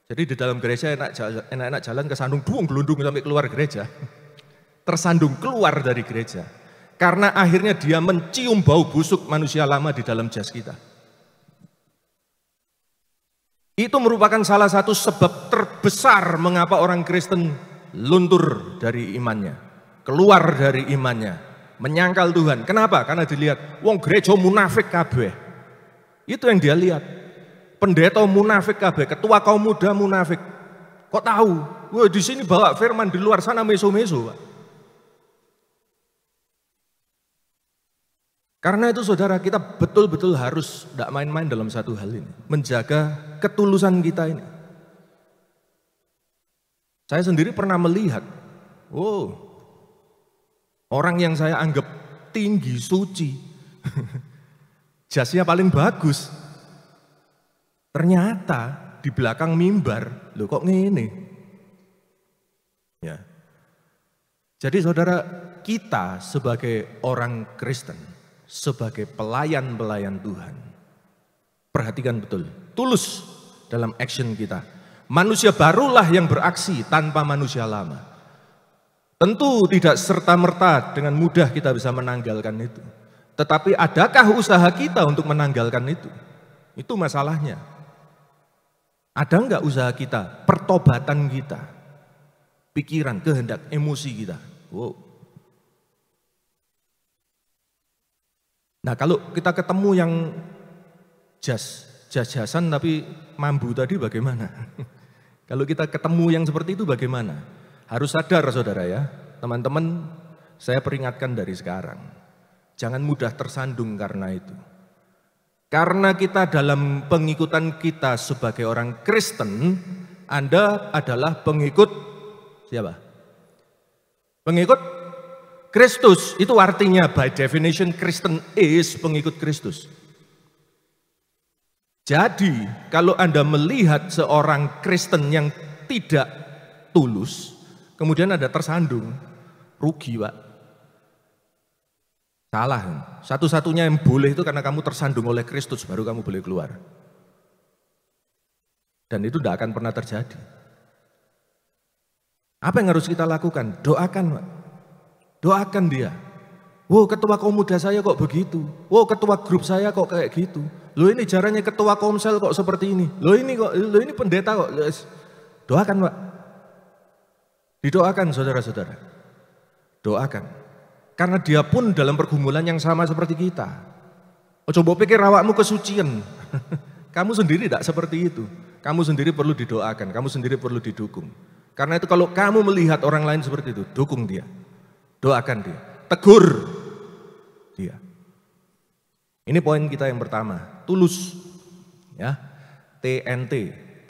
Speaker 4: Jadi di dalam gereja enak-enak jalan kesandung, buang gelundung sampai keluar gereja. Tersandung keluar dari gereja. Karena akhirnya dia mencium bau busuk manusia lama di dalam jas kita. Itu merupakan salah satu sebab terbesar mengapa orang Kristen luntur dari imannya. Keluar dari imannya. Menyangkal Tuhan. Kenapa? Karena dilihat, wong gereja munafik kabeh. Itu yang dia lihat. Pendeta munafik kabeh, ketua kaum muda munafik. Kok tahu? Wah, di sini bawa firman, di luar sana meso-meso, Pak. Karena itu saudara, kita betul-betul harus tidak main-main dalam satu hal ini. Menjaga ketulusan kita ini. Saya sendiri pernah melihat, orang yang saya anggap tinggi, suci, jasnya paling bagus. Ternyata di belakang mimbar, loh kok ngene? Ya. Jadi saudara, kita sebagai orang Kristen, sebagai pelayan-pelayan Tuhan, perhatikan betul, tulus dalam action kita. Manusia barulah yang beraksi tanpa manusia lama. Tentu tidak serta-merta dengan mudah kita bisa menanggalkan itu. Tetapi adakah usaha kita untuk menanggalkan itu? Itu masalahnya. Ada enggak usaha kita, pertobatan kita, pikiran, kehendak, emosi kita? Wow. Nah kalau kita ketemu yang jas-jasan tapi mambu tadi bagaimana? Kalau kita ketemu yang seperti itu bagaimana? Harus sadar saudara ya, teman-teman, saya peringatkan dari sekarang. Jangan mudah tersandung karena itu. Karena kita dalam pengikutan kita sebagai orang Kristen, Anda adalah pengikut siapa? Pengikut Kristus. Itu artinya by definition Kristen is pengikut Kristus. Jadi kalau Anda melihat seorang Kristen yang tidak tulus, kemudian Anda tersandung, rugi Pak. Salah. Satu-satunya yang boleh itu karena kamu tersandung oleh Kristus, baru kamu boleh keluar. Dan itu tidak akan pernah terjadi. Apa yang harus kita lakukan? Doakan Pak. Doakan dia. Wow, ketua komuda saya kok begitu. Wow, ketua grup saya kok kayak gitu. Loh ini caranya ketua komsel kok seperti ini. Loh ini pendeta kok. Doakan Pak. Didoakan saudara-saudara. Doakan. Karena dia pun dalam pergumulan yang sama seperti kita. Oh, coba pikir awakmu kesucian. Kamu sendiri tidak seperti itu. Kamu sendiri perlu didoakan. Kamu sendiri perlu didukung. Karena itu kalau kamu melihat orang lain seperti itu, dukung dia. Doakan dia. Tegur dia. Ini poin kita yang pertama, tulus. Ya, TNT,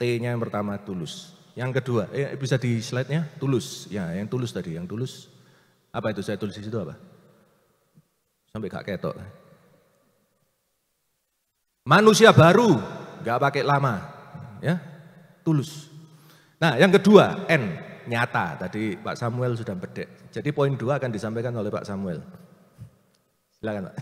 Speaker 4: T-nya yang pertama tulus. Yang kedua, bisa di slide-nya, tulus. Ya, yang tulus tadi, yang tulus. Apa itu saya tulis di situ apa? Sampai gak ketok. Manusia baru, gak pakai lama. Ya, tulus. Nah, yang kedua, N, nyata. Tadi Pak Samuel sudah bedek. Jadi poin 2 akan disampaikan oleh Pak Samuel. Silakan Pak.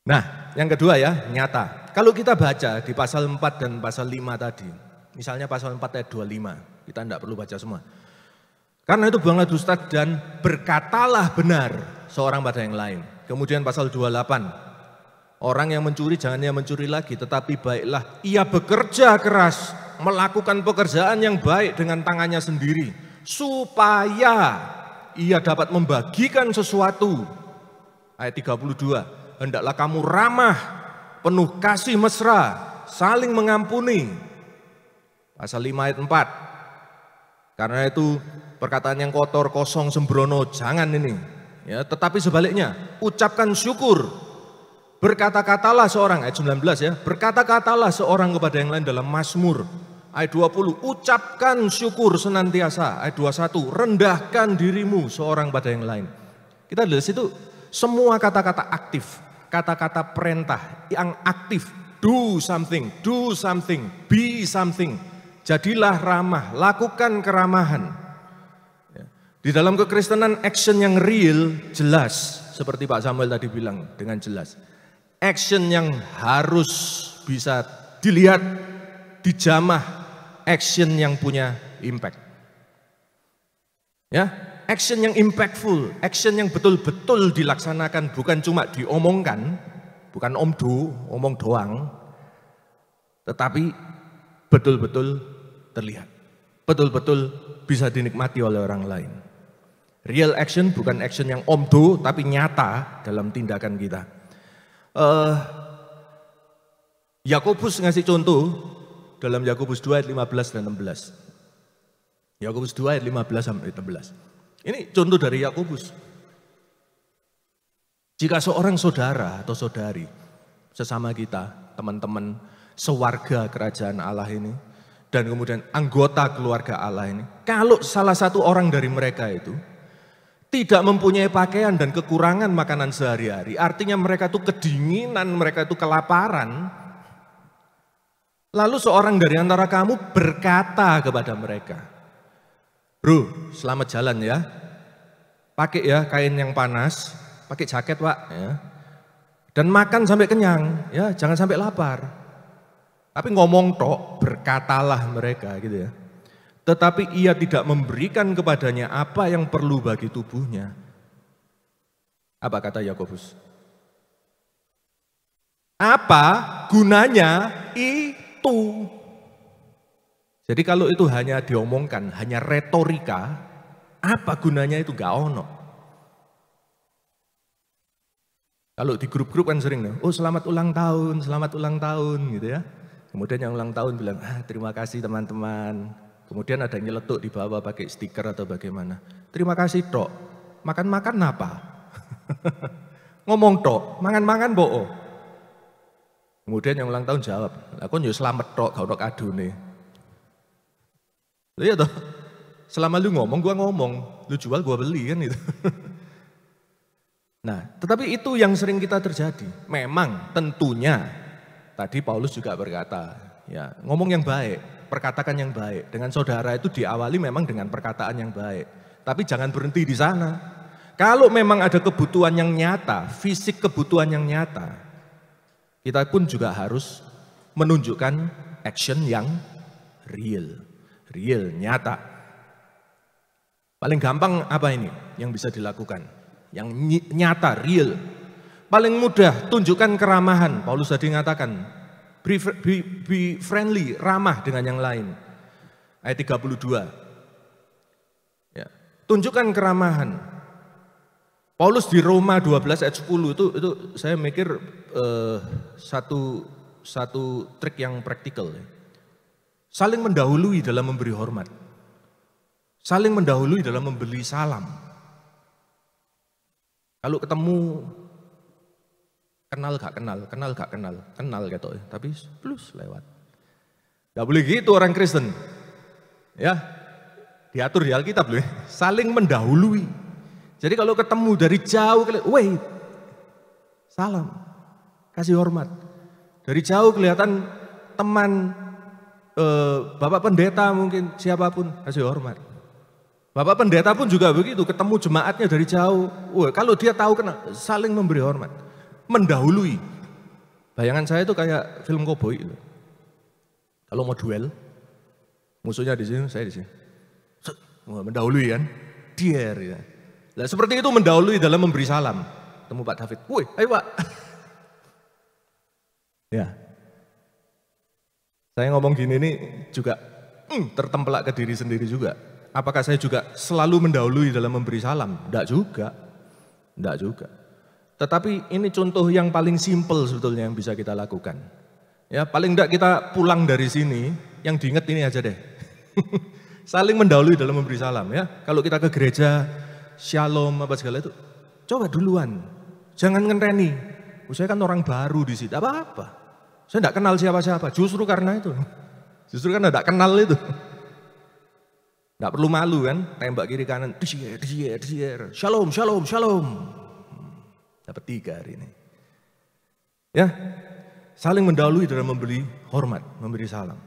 Speaker 4: Nah, yang kedua ya, nyata. Kalau kita baca di pasal 4 dan pasal 5 tadi, misalnya pasal 4 ayat 25, kita tidak perlu baca semua. Karena itu buanglah dusta dan berkatalah benar seorang pada yang lain. Kemudian pasal 28, orang yang mencuri jangan ia mencuri lagi, tetapi baiklah ia bekerja keras, melakukan pekerjaan yang baik dengan tangannya sendiri, supaya ia dapat membagikan sesuatu. Ayat 32, hendaklah kamu ramah, penuh kasih mesra, saling mengampuni. Pasal 5 ayat 4, karena itu perkataan yang kotor, kosong, sembrono, jangan ini. Ya, tetapi sebaliknya, ucapkan syukur. Berkata-katalah seorang, ayat 19 ya, berkata-katalah seorang kepada yang lain dalam Mazmur. Ayat 20, ucapkan syukur senantiasa. Ayat 21, rendahkan dirimu seorang pada yang lain. Kita lihat situ semua kata-kata aktif, kata-kata perintah yang aktif. Do something, be something. Jadilah ramah, lakukan keramahan. Di dalam kekristenan action yang real jelas, seperti Pak Samuel tadi bilang dengan jelas. Action yang harus bisa dilihat, dijamah, action yang punya impact. Ya, action yang impactful, action yang betul-betul dilaksanakan, bukan cuma diomongkan, bukan omong doang, tetapi betul-betul terlihat, betul-betul bisa dinikmati oleh orang lain. Real action bukan action yang omdo, tapi nyata dalam tindakan kita. Yakobus ngasih contoh dalam Yakobus 2 ayat 15 dan 16. Yakobus 2 ayat 15 sampai 16. Ini contoh dari Yakobus. Jika seorang saudara atau saudari, sesama kita, teman-teman, sewarga kerajaan Allah ini, dan kemudian anggota keluarga Allah ini, kalau salah satu orang dari mereka itu tidak mempunyai pakaian dan kekurangan makanan sehari-hari, artinya mereka itu kedinginan, mereka itu kelaparan, lalu seorang dari antara kamu berkata kepada mereka, bro, selamat jalan ya, pakai ya kain yang panas, pakai jaket Pak, ya. Dan makan sampai kenyang, ya jangan sampai lapar. Tapi ngomong tok, berkatalah mereka gitu ya. Tetapi ia tidak memberikan kepadanya apa yang perlu bagi tubuhnya. Apa kata Yakobus? Apa gunanya itu? Jadi kalau itu hanya diomongkan, hanya retorika, apa gunanya itu? Gak ono. Kalau di grup-grup kan sering, oh selamat ulang tahun gitu ya. Kemudian yang ulang tahun bilang, terima kasih teman-teman. Kemudian ada yang nyeletuk di bawah pakai stiker atau bagaimana. Terima kasih tok, makan-makan apa? Ngomong tok, mangan-mangan bohong. Kemudian yang ulang tahun jawab, aku yo selamat tok, gak ono kadune. Iya toh, selama lu ngomong, gua ngomong, lu jual gua beli kan itu. Nah, tetapi itu yang sering kita terjadi. Memang tentunya tadi Paulus juga berkata, ya, ngomong yang baik, perkatakan yang baik. Dengan saudara itu diawali memang dengan perkataan yang baik. Tapi jangan berhenti di sana. Kalau memang ada kebutuhan yang nyata, fisik kebutuhan yang nyata, kita pun juga harus menunjukkan action yang real, nyata. Paling gampang apa ini yang bisa dilakukan? Yang nyata, real. Paling mudah, tunjukkan keramahan. Paulus tadi mengatakan, be friendly, ramah dengan yang lain. Ayat 32. Ya, tunjukkan keramahan. Paulus di Roma 12 ayat 10 itu saya mikir satu trik yang praktikal. Ya. Saling mendahului dalam memberi hormat. Saling mendahului dalam memberi salam. Kalau ketemu kenal gak kenal gitu ya. Tapi plus lewat. Gak boleh gitu orang Kristen. Ya, diatur di Alkitab loh ya. Saling mendahului. Jadi kalau ketemu dari jauh, wait, salam, kasih hormat. Dari jauh kelihatan teman, Bapak Pendeta mungkin siapapun, kasih hormat. Bapak Pendeta pun juga begitu, ketemu jemaatnya dari jauh. Kalau dia tahu kenal, saling memberi hormat, mendahului. Bayangan saya itu kayak film koboi. Kalau mau duel, musuhnya di sini, saya di sini. Mendahului kan, dier ya. Nah, seperti itu mendahului dalam memberi salam. Temu Pak David, woi, ayo Pak. Ya, saya ngomong gini ini juga tertempelak ke diri sendiri juga. Apakah saya juga selalu mendahului dalam memberi salam? Enggak juga. Tetapi ini contoh yang paling simpel sebetulnya yang bisa kita lakukan. Ya, paling enggak kita pulang dari sini, yang diingat ini aja deh. Saling mendahului dalam memberi salam ya. Kalau kita ke gereja, shalom apa segala itu, coba duluan. Jangan ngenteni. Saya kan orang baru di situ, apa-apa. Saya enggak kenal siapa-siapa, justru karena itu. Justru karena enggak kenal itu. Enggak perlu malu kan, tembak kiri kanan, disier. Shalom. Dapat 3 hari ini. Ya, saling mendahului dalam memberi hormat, memberi salam.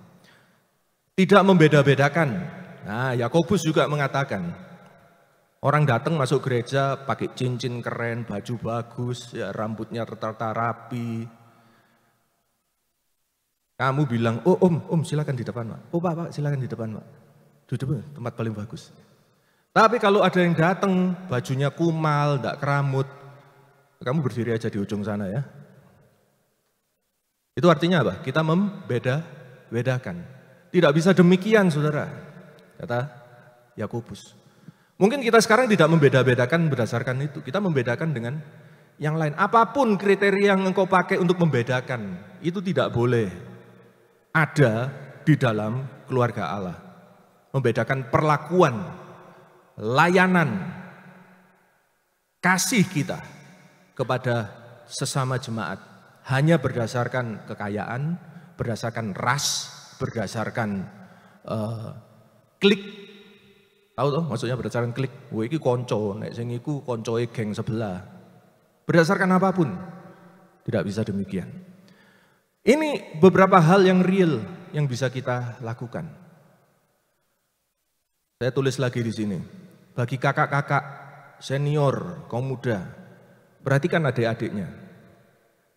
Speaker 4: Tidak membeda-bedakan. Nah, Yakobus juga mengatakan, orang datang masuk gereja pakai cincin keren, baju bagus, ya, rambutnya tertata rapi. Kamu bilang, oh om silakan di depan Pak. Oh Pak silakan di depan Pak. Duduk tempat paling bagus. Tapi kalau ada yang datang bajunya kumal, enggak keramut, kamu berdiri aja di ujung sana ya. Itu artinya apa? Kita membeda-bedakan. Tidak bisa demikian saudara, kata Yakobus. Mungkin kita sekarang tidak membeda-bedakan berdasarkan itu. Kita membedakan dengan yang lain. Apapun kriteria yang engkau pakai untuk membedakan, itu tidak boleh ada di dalam keluarga Allah. Membedakan perlakuan, layanan, kasih kita kepada sesama jemaat hanya berdasarkan kekayaan, berdasarkan ras, berdasarkan klik. Tahu toh maksudnya berdasarkan klik. Wah iki konco, nek sing iku koncoe geng sebelah. Berdasarkan apapun tidak bisa demikian. Ini beberapa hal yang real yang bisa kita lakukan. Saya tulis lagi di sini. Bagi kakak-kakak senior, kaum muda, perhatikan adik-adiknya.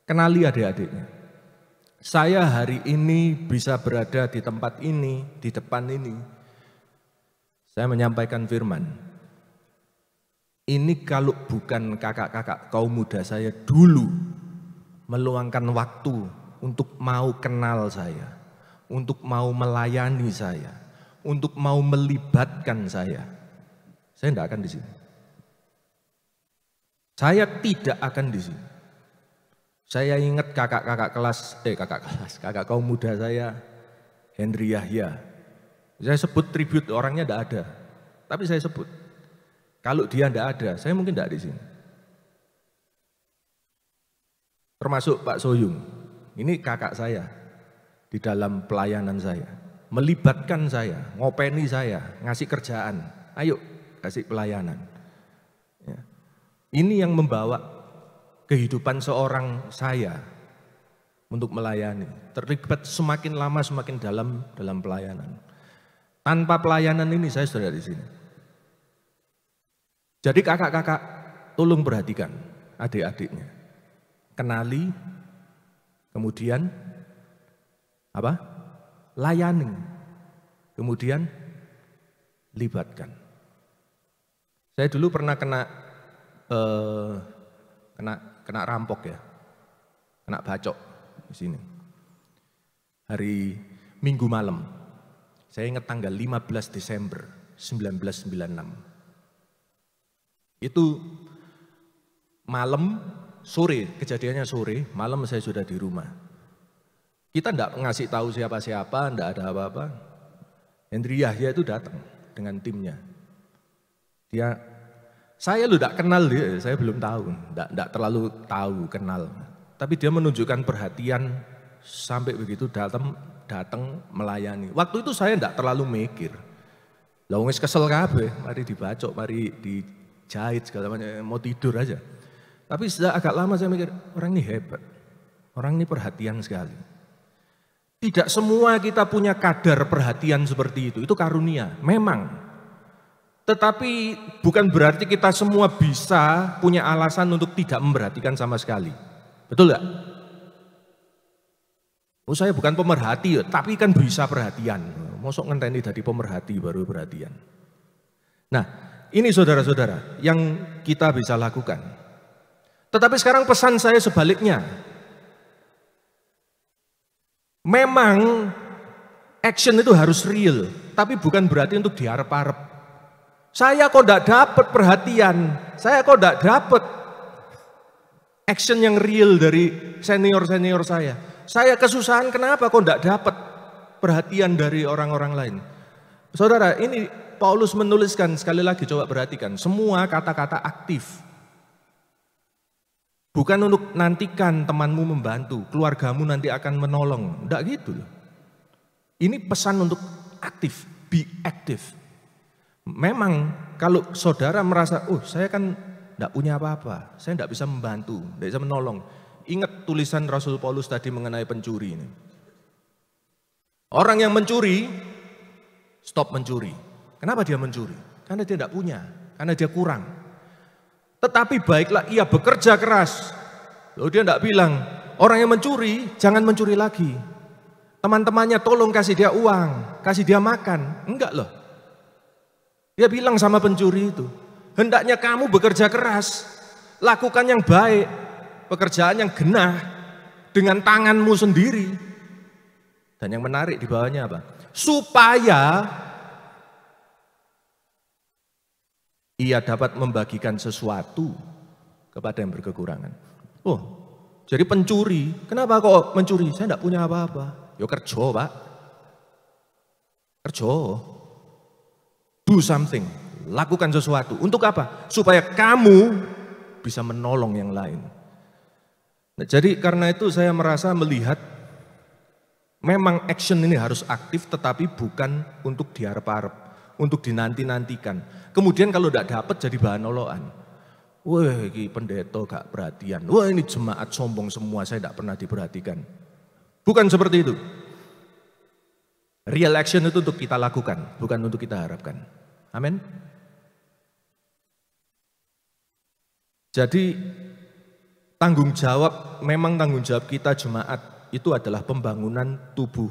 Speaker 4: Kenali adik-adiknya. Saya hari ini bisa berada di tempat ini, di depan ini. Saya menyampaikan firman. Ini kalau bukan kakak-kakak kaum muda saya dulu meluangkan waktu untuk mau kenal saya, untuk mau melayani saya, untuk mau melibatkan saya tidak akan di sini. Saya tidak akan di sini. Saya ingat kakak kaum muda saya, Henry Yahya. Saya sebut tribute orangnya tidak ada, tapi saya sebut. Kalau dia tidak ada, saya mungkin tidak di sini. Termasuk Pak Soyung, ini kakak saya di dalam pelayanan saya. Melibatkan saya, ngopeni saya, ngasih kerjaan. Ayo kasih pelayanan. Ya. Ini yang membawa kehidupan seorang saya untuk melayani. Terlibat semakin lama semakin dalam pelayanan. Tanpa pelayanan ini saya sudah di sini. Jadi kakak-kakak tolong perhatikan adik-adiknya. Kenali, kemudian apa? Layani. Kemudian libatkan. Saya dulu pernah kena rampok ya, kena bacok di sini. Hari Minggu malam, saya ingat tanggal 15 Desember 1996. Itu malam, sore, kejadiannya sore, malam saya sudah di rumah. Kita enggak ngasih tahu siapa-siapa, enggak ada apa-apa. Hendri Yahya itu datang dengan timnya. Saya lu enggak kenal dia, saya belum tahu, enggak terlalu tahu, kenal. Tapi dia menunjukkan perhatian sampai begitu datang melayani. Waktu itu saya enggak terlalu mikir. Lah wis kesel kabeh, mari dibacok, mari dijahit segala macam, mau tidur aja. Tapi sudah agak lama saya mikir, orang ini hebat. Orang ini perhatian sekali. Tidak semua kita punya kadar perhatian seperti itu karunia, memang. Tetapi bukan berarti kita semua bisa punya alasan untuk tidak memperhatikan sama sekali. Betul gak? Oh saya bukan pemerhati, tapi kan bisa perhatian. Mosok ngenteni dari pemerhati baru perhatian. Nah, ini saudara-saudara yang kita bisa lakukan. Tetapi sekarang pesan saya sebaliknya. Memang action itu harus real, tapi bukan berarti untuk diharap-harap. Saya kok tidak dapat perhatian, saya kok tidak dapat action yang real dari senior-senior saya. Saya kesusahan kenapa kok tidak dapat perhatian dari orang-orang lain. Saudara, ini Paulus menuliskan, sekali lagi coba perhatikan, semua kata-kata aktif. Bukan untuk nantikan temanmu membantu, keluargamu nanti akan menolong. Tidak gitu loh. Ini pesan untuk aktif, be active. Memang kalau saudara merasa, saya kan tidak punya apa-apa, saya tidak bisa membantu, tidak bisa menolong. Ingat tulisan Rasul Paulus tadi mengenai pencuri ini. Orang yang mencuri, stop mencuri. Kenapa dia mencuri? Karena dia tidak punya, karena dia kurang. Tetapi baiklah ia bekerja keras. Lalu dia tidak bilang, orang yang mencuri jangan mencuri lagi. Teman-temannya tolong kasih dia uang, kasih dia makan. Enggak loh. Dia bilang sama pencuri itu, hendaknya kamu bekerja keras, lakukan yang baik, pekerjaan yang genah, dengan tanganmu sendiri. Dan yang menarik di bawahnya apa? Supaya ia dapat membagikan sesuatu kepada yang berkekurangan. Jadi pencuri, kenapa kok mencuri? Saya tidak punya apa-apa. Yo kerja Pak, kerja. Do something, lakukan sesuatu. Untuk apa? Supaya kamu bisa menolong yang lain. Nah, jadi karena itu saya merasa melihat memang action ini harus aktif tetapi bukan untuk diharap-harap, untuk dinanti-nantikan. Kemudian kalau tidak dapat jadi bahan olokan. Wah ini pendeta gak perhatian, wah ini jemaat sombong semua, saya tidak pernah diperhatikan. Bukan seperti itu. Real action itu untuk kita lakukan, bukan untuk kita harapkan. Amin. Jadi tanggung jawab, memang tanggung jawab kita jemaat itu adalah pembangunan tubuh.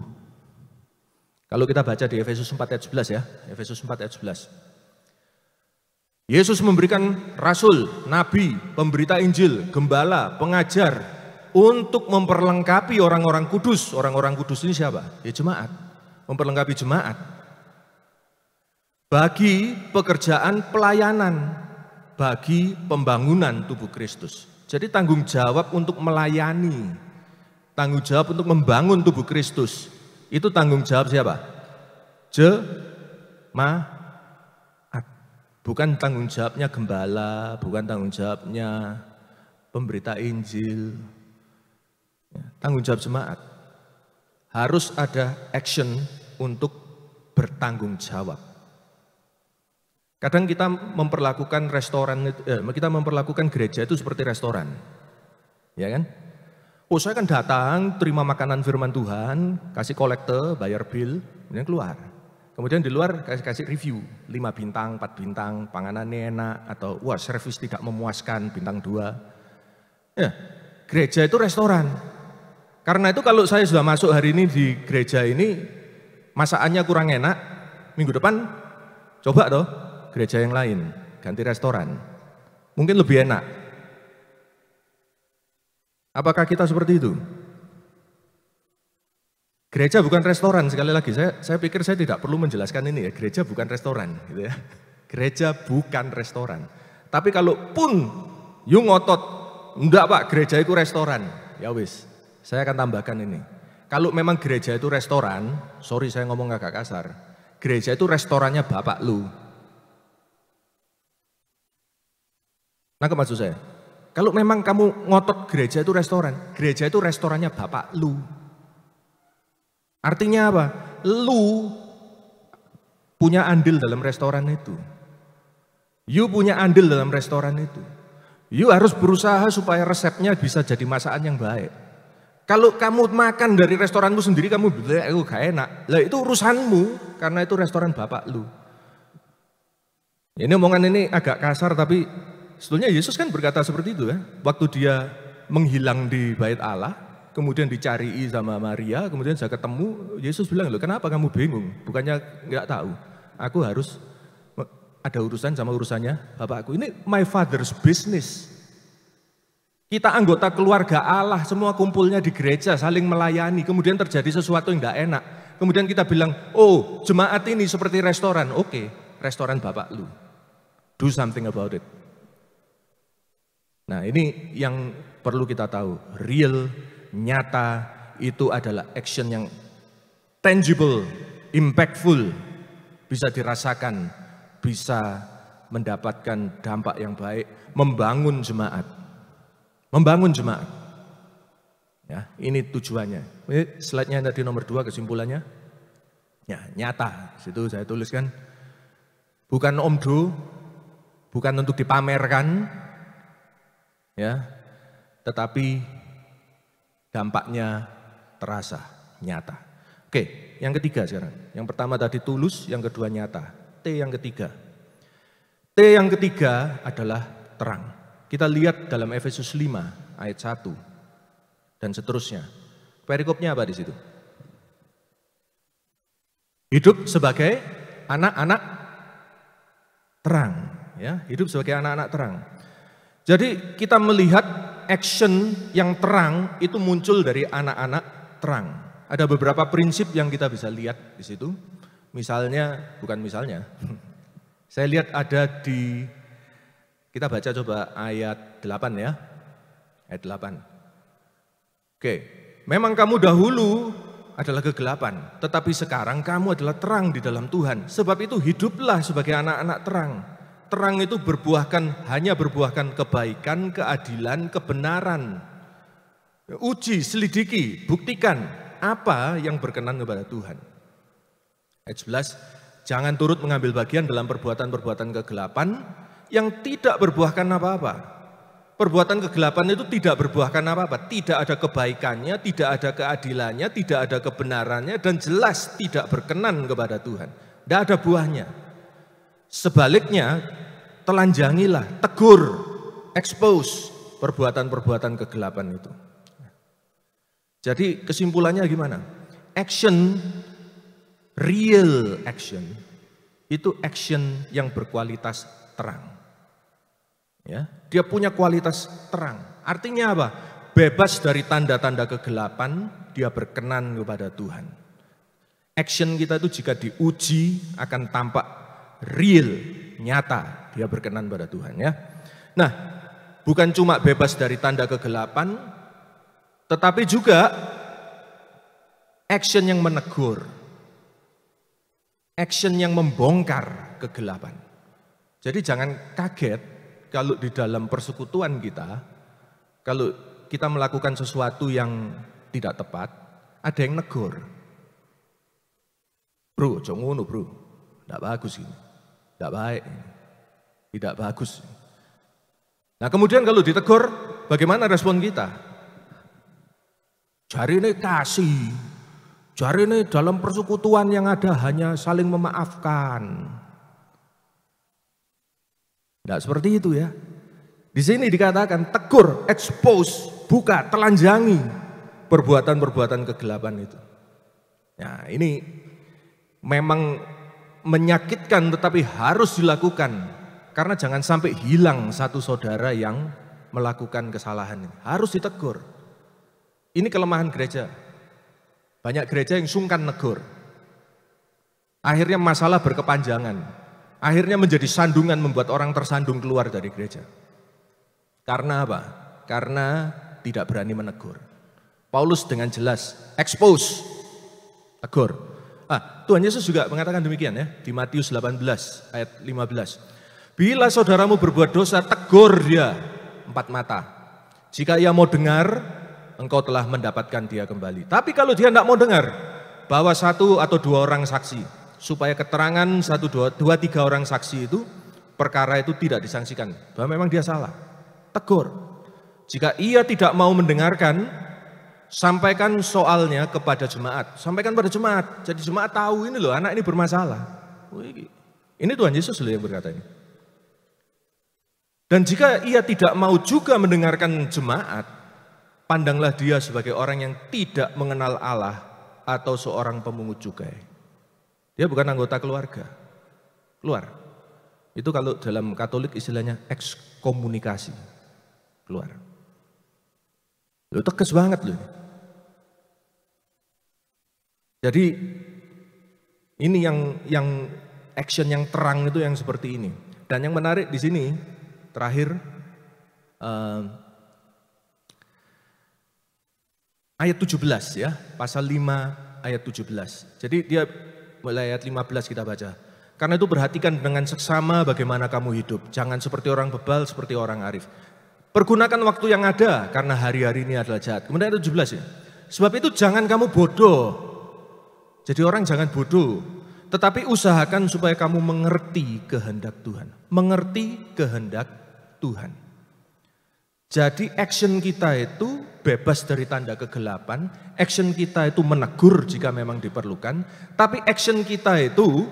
Speaker 4: Kalau kita baca di Efesus 4 ayat 11 ya, Efesus 4 ayat 11. Yesus memberikan rasul, nabi, pemberita Injil, gembala, pengajar untuk memperlengkapi orang-orang kudus. Orang-orang kudus ini siapa? Ya jemaat. Memperlengkapi jemaat. Bagi pekerjaan pelayanan, bagi pembangunan tubuh Kristus. Jadi tanggung jawab untuk melayani, tanggung jawab untuk membangun tubuh Kristus. Itu tanggung jawab siapa? Jemaat. Bukan tanggung jawabnya gembala, bukan tanggung jawabnya pemberita Injil. Tanggung jawab jemaat. Harus ada action untuk bertanggung jawab. Kadang kita memperlakukan kita memperlakukan gereja itu seperti restoran. Ya kan? Oh, saya kan datang, terima makanan firman Tuhan, kasih kolekte, bayar bill, kemudian keluar. Kemudian di luar kasih review, 5 bintang, 4 bintang, panganannya enak, atau wah servis tidak memuaskan, bintang 2. Ya, gereja itu restoran. Karena itu kalau saya sudah masuk hari ini di gereja ini, masakannya kurang enak, minggu depan coba toh gereja yang lain, ganti restoran. Mungkin lebih enak. Apakah kita seperti itu? Gereja bukan restoran, sekali lagi saya pikir saya tidak perlu menjelaskan ini ya, gereja bukan restoran gitu ya. Gereja bukan restoran. Tapi kalau pun you ngotot, enggak Pak, gereja itu restoran. Ya wis, saya akan tambahkan ini. Kalau memang gereja itu restoran, sorry saya ngomong agak kasar, gereja itu restorannya bapak lu. Nah, maksud saya, kalau memang kamu ngotot gereja itu restorannya bapak lu. Artinya apa? Lu punya andil dalam restoran itu. You punya andil dalam restoran itu. You harus berusaha supaya resepnya bisa jadi masakan yang baik. Kalau kamu makan dari restoranmu sendiri, kamu bilang, gak enak. Lah itu urusanmu, karena itu restoran bapak lu. Ini omongan ini agak kasar, tapi sebetulnya Yesus kan berkata seperti itu ya. Waktu dia menghilang di bait Allah, kemudian dicari sama Maria, kemudian saya ketemu, Yesus bilang, loh kenapa kamu bingung? Bukannya nggak tahu, aku harus ada urusan sama urusannya Bapakku. Ini my father's business. Kita anggota keluarga Allah, semua kumpulnya di gereja, saling melayani, kemudian terjadi sesuatu yang nggak enak. Kemudian kita bilang, oh jemaat ini seperti restoran, oke, restoran Bapak lu. Do something about it. Nah ini yang perlu kita tahu, real, nyata itu adalah action yang tangible, impactful, bisa dirasakan, bisa mendapatkan dampak yang baik, membangun jemaat. Membangun jemaat. Ya, ini tujuannya. Ini slide-nya tadi nomor 2 kesimpulannya. Ya, nyata. Situ saya tuliskan bukan omdo, bukan untuk dipamerkan, ya, tetapi dampaknya terasa, nyata. Oke, yang ketiga sekarang. Yang pertama tadi tulus, yang kedua nyata. T yang ketiga. T yang ketiga adalah terang. Kita lihat dalam Efesus 5 ayat 1 dan seterusnya. Perikopnya apa di situ? Hidup sebagai anak-anak terang, ya, hidup sebagai anak-anak terang. Jadi kita melihat action yang terang itu muncul dari anak-anak terang. Ada beberapa prinsip yang kita bisa lihat di situ. Misalnya, bukan misalnya, saya lihat ada di, kita baca coba ayat 8 ya. Ayat 8. Oke, memang kamu dahulu adalah kegelapan, tetapi sekarang kamu adalah terang di dalam Tuhan. Sebab itu hiduplah sebagai anak-anak terang. Terang itu hanya berbuahkan kebaikan, keadilan, kebenaran. Uji, selidiki, buktikan apa yang berkenan kepada Tuhan. Ayat 11, jangan turut mengambil bagian dalam perbuatan-perbuatan kegelapan yang tidak berbuahkan apa-apa. Perbuatan kegelapan itu tidak berbuahkan apa-apa. Tidak ada kebaikannya, tidak ada keadilannya, tidak ada kebenarannya, dan jelas tidak berkenan kepada Tuhan. Tidak ada buahnya. Sebaliknya, telanjangilah, tegur, expose perbuatan-perbuatan kegelapan itu. Jadi kesimpulannya gimana? Action, real action, itu action yang berkualitas terang. Ya, dia punya kualitas terang. Artinya apa? Bebas dari tanda-tanda kegelapan, dia berkenan kepada Tuhan. Action kita itu jika diuji akan tampak real, nyata, dia berkenan pada Tuhan ya. Nah, bukan cuma bebas dari tanda kegelapan, tetapi juga action yang menegur, action yang membongkar kegelapan. Jadi jangan kaget kalau di dalam persekutuan kita, kalau kita melakukan sesuatu yang tidak tepat, ada yang negur. Bro, jangan ngono bro, tidak bagus ini. Tidak baik, tidak bagus. Nah kemudian kalau ditegur, bagaimana respon kita? Jari ini kasih, jari ini dalam persekutuan yang ada hanya saling memaafkan. Tidak seperti itu ya. Di sini dikatakan tegur, expose, buka, telanjangi perbuatan-perbuatan kegelapan itu. Nah ini memang menyakitkan tetapi harus dilakukan. Karena jangan sampai hilang satu saudara yang melakukan kesalahan ini. Harus ditegur. Ini kelemahan gereja. Banyak gereja yang sungkan negur. Akhirnya masalah berkepanjangan. Akhirnya menjadi sandungan membuat orang tersandung keluar dari gereja. Karena apa? Karena tidak berani menegur. Paulus dengan jelas, expose, tegur. Tuhan Yesus juga mengatakan demikian ya, di Matius 18 ayat 15. Bila saudaramu berbuat dosa, tegur dia 4 mata. Jika ia mau dengar, engkau telah mendapatkan dia kembali. Tapi kalau dia tidak mau dengar, bawa 1 atau 2 orang saksi. Supaya keterangan 1, 2, 3 orang saksi itu, perkara itu tidak disangsikan. Bahwa memang dia salah. Tegur. Jika ia tidak mau mendengarkan, sampaikan soalnya kepada jemaat. Sampaikan pada jemaat. Jadi jemaat tahu ini loh, anak ini bermasalah. Ini Tuhan Yesus loh yang berkata ini. Dan jika ia tidak mau juga mendengarkan jemaat, pandanglah dia sebagai orang yang tidak mengenal Allah atau seorang pemungut cukai. Dia bukan anggota keluarga. Keluar. Itu kalau dalam Katolik istilahnya ekskomunikasi. Keluar. Lu tegas banget loh. Jadi ini yang action yang terang itu yang seperti ini. Dan yang menarik di sini terakhir ayat 17 ya, pasal 5 ayat 17. Jadi dia mulai ayat 15 kita baca. Karena itu perhatikan dengan seksama bagaimana kamu hidup. Jangan seperti orang bebal, seperti orang arif. Pergunakan waktu yang ada karena hari-hari ini adalah jahat. Kemudian ayat 17 ya. Sebab itu jangan kamu bodoh. Jadi orang jangan bodoh. Tetapi usahakan supaya kamu mengerti kehendak Tuhan. Mengerti kehendak Tuhan. Jadi action kita itu bebas dari tanda kegelapan. Action kita itu menegur jika memang diperlukan. Tapi action kita itu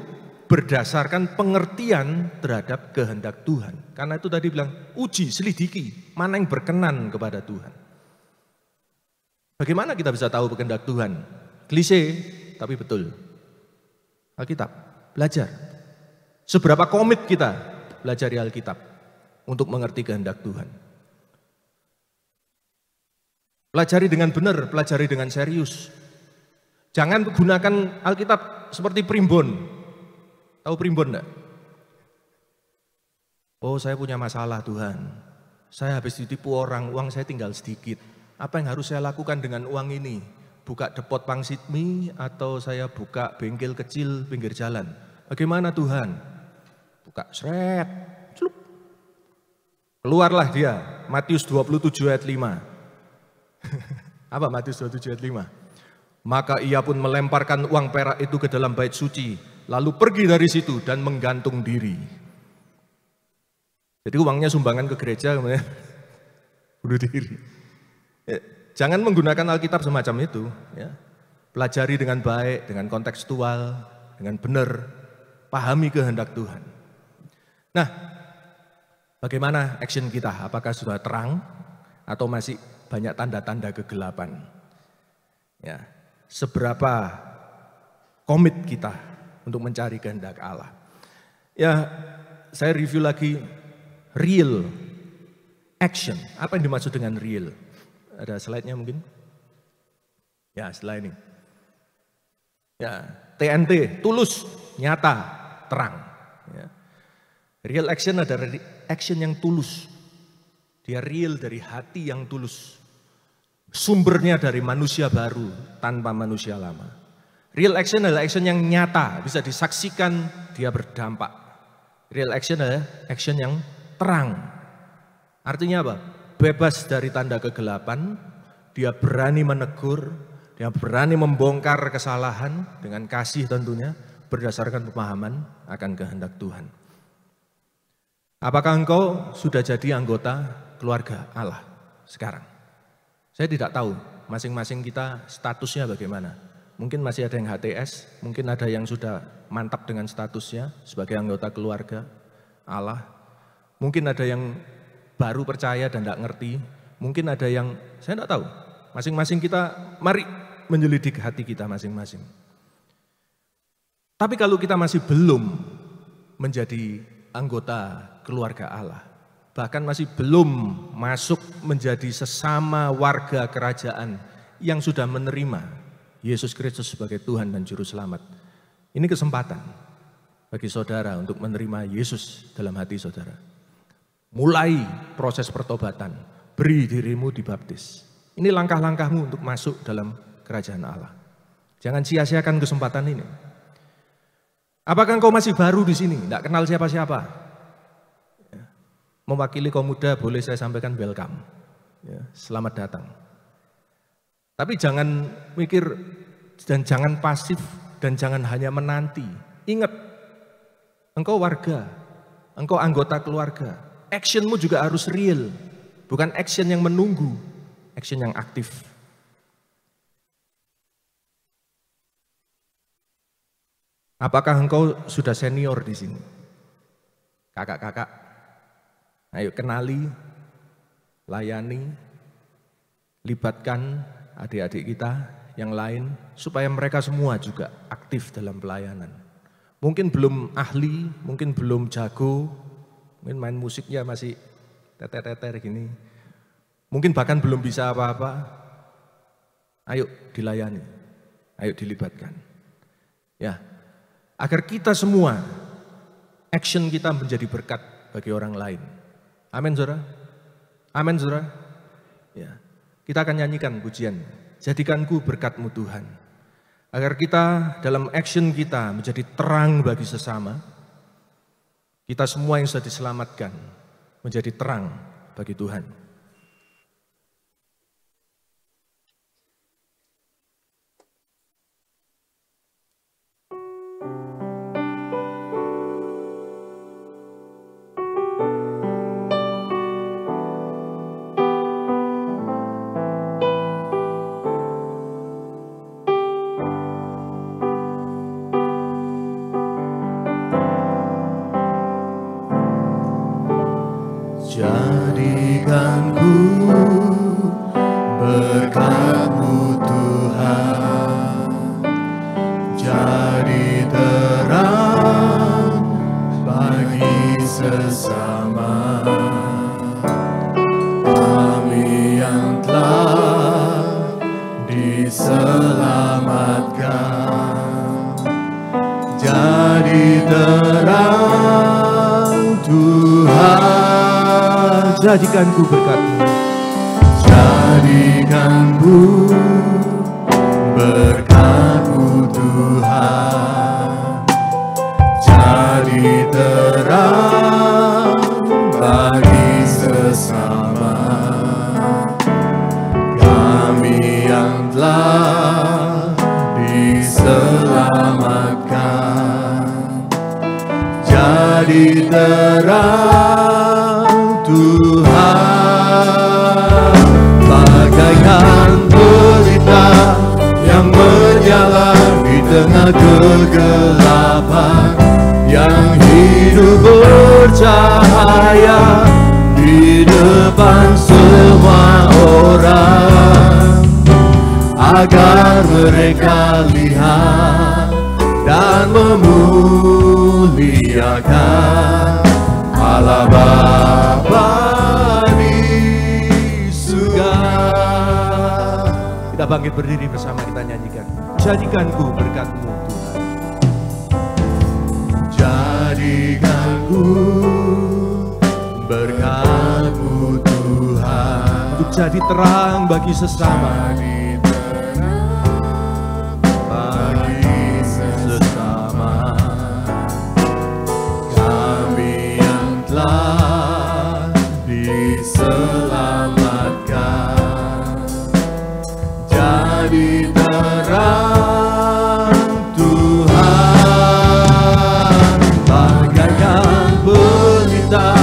Speaker 4: berdasarkan pengertian terhadap kehendak Tuhan. Karena itu tadi bilang, uji, selidiki, mana yang berkenan kepada Tuhan. Bagaimana kita bisa tahu kehendak Tuhan? Klise, tapi betul. Alkitab, belajar. Seberapa komit kita belajar Alkitab untuk mengerti kehendak Tuhan. Pelajari dengan benar, pelajari dengan serius. Jangan gunakan Alkitab seperti primbon. Tahu primbon enggak? Oh, saya punya masalah Tuhan. Saya habis ditipu orang, uang saya tinggal sedikit. Apa yang harus saya lakukan dengan uang ini? Buka depot pangsit mie atau saya buka bengkel kecil pinggir jalan? Bagaimana Tuhan? Buka seret, celup. Keluarlah dia, Matius 27 ayat 5. Apa Matius 27 ayat 5? Maka ia pun melemparkan uang perak itu ke dalam bait suci, lalu pergi dari situ dan menggantung diri. Jadi uangnya sumbangan ke gereja, kemudian bunuh diri. Jangan menggunakan Alkitab semacam itu. Ya. Pelajari dengan baik, dengan kontekstual, dengan benar, pahami kehendak Tuhan. Nah, bagaimana action kita? Apakah sudah terang atau masih banyak tanda-tanda kegelapan? Ya, seberapa komit kita untuk mencari kehendak Allah? Ya, saya review lagi real action. Apa yang dimaksud dengan real? Ada slide-nya mungkin? Ya, setelah ini. Ya, TNT, tulus, nyata, terang. Ya. Real action adalah action yang tulus. Dia real dari hati yang tulus. Sumbernya dari manusia baru tanpa manusia lama. Real action adalah action yang nyata, bisa disaksikan, dia berdampak. Real action adalah action yang terang. Artinya apa? Bebas dari tanda kegelapan, dia berani menegur, dia berani membongkar kesalahan dengan kasih tentunya, berdasarkan pemahaman akan kehendak Tuhan. Apakah engkau sudah jadi anggota keluarga Allah sekarang? Saya tidak tahu masing-masing kita statusnya bagaimana. Mungkin masih ada yang HTS, mungkin ada yang sudah mantap dengan statusnya sebagai anggota keluarga Allah. Mungkin ada yang baru percaya dan tidak ngerti. Mungkin ada yang, saya tidak tahu. Masing-masing kita, mari menyelidik hati kita masing-masing. Tapi kalau kita masih belum menjadi anggota keluarga Allah, bahkan masih belum masuk menjadi sesama warga kerajaan yang sudah menerima Yesus Kristus sebagai Tuhan dan Juru Selamat. Ini kesempatan bagi saudara untuk menerima Yesus dalam hati saudara. Mulai proses pertobatan, beri dirimu dibaptis. Ini langkah-langkahmu untuk masuk dalam kerajaan Allah. Jangan sia-siakan kesempatan ini. Apakah engkau masih baru di sini, tidak kenal siapa-siapa? Ya. Mewakili kaum muda boleh saya sampaikan welcome. Ya, selamat datang. Tapi jangan mikir dan jangan pasif dan jangan hanya menanti. Ingat, engkau warga, engkau anggota keluarga. Actionmu juga harus real, bukan action yang menunggu, action yang aktif. Apakah engkau sudah senior di sini? Kakak-kakak, ayo kenali, layani, libatkan adik-adik kita yang lain supaya mereka semua juga aktif dalam pelayanan. Mungkin belum ahli, mungkin belum jago, mungkin main musiknya masih teter-teter gini. Mungkin bahkan belum bisa apa-apa. Ayo dilayani, ayo dilibatkan. Ya, agar kita semua action kita menjadi berkat bagi orang lain. Amin, saudara. Amin, saudara. Ya. Kita akan nyanyikan pujian, jadikanku berkat-Mu Tuhan. Agar kita dalam action kita menjadi terang bagi sesama. Kita semua yang sudah diselamatkan menjadi terang bagi Tuhan.
Speaker 2: Jadikanku berkat-Mu Tuhan, jadi terang bagi sesama kami yang telah diselamatkan. Jadi terang Tuhan,
Speaker 4: jadikanku berkat-Mu.
Speaker 2: Jadikanku berkat-Mu Tuhan, jadi terang bagi sesama kami yang telah diselamatkan. Jadi terang Tuhan, bagaikan pelita yang menyala di tengah kegelapan, yang hidup bercahaya di depan semua orang, agar mereka lihat dan memuliakan Allah Bapa di surga.
Speaker 4: Kita bangkit berdiri bersama, kita nyanyikan. Jadikanku berkat-Mu Tuhan.
Speaker 2: Jadikanku berkat-Mu Tuhan,
Speaker 4: Untuk jadi terang bagi sesama.
Speaker 2: jadi terang bagi sesama kami yang telah diselamatkan. Jadi terang Tuhan, bagaikan pelita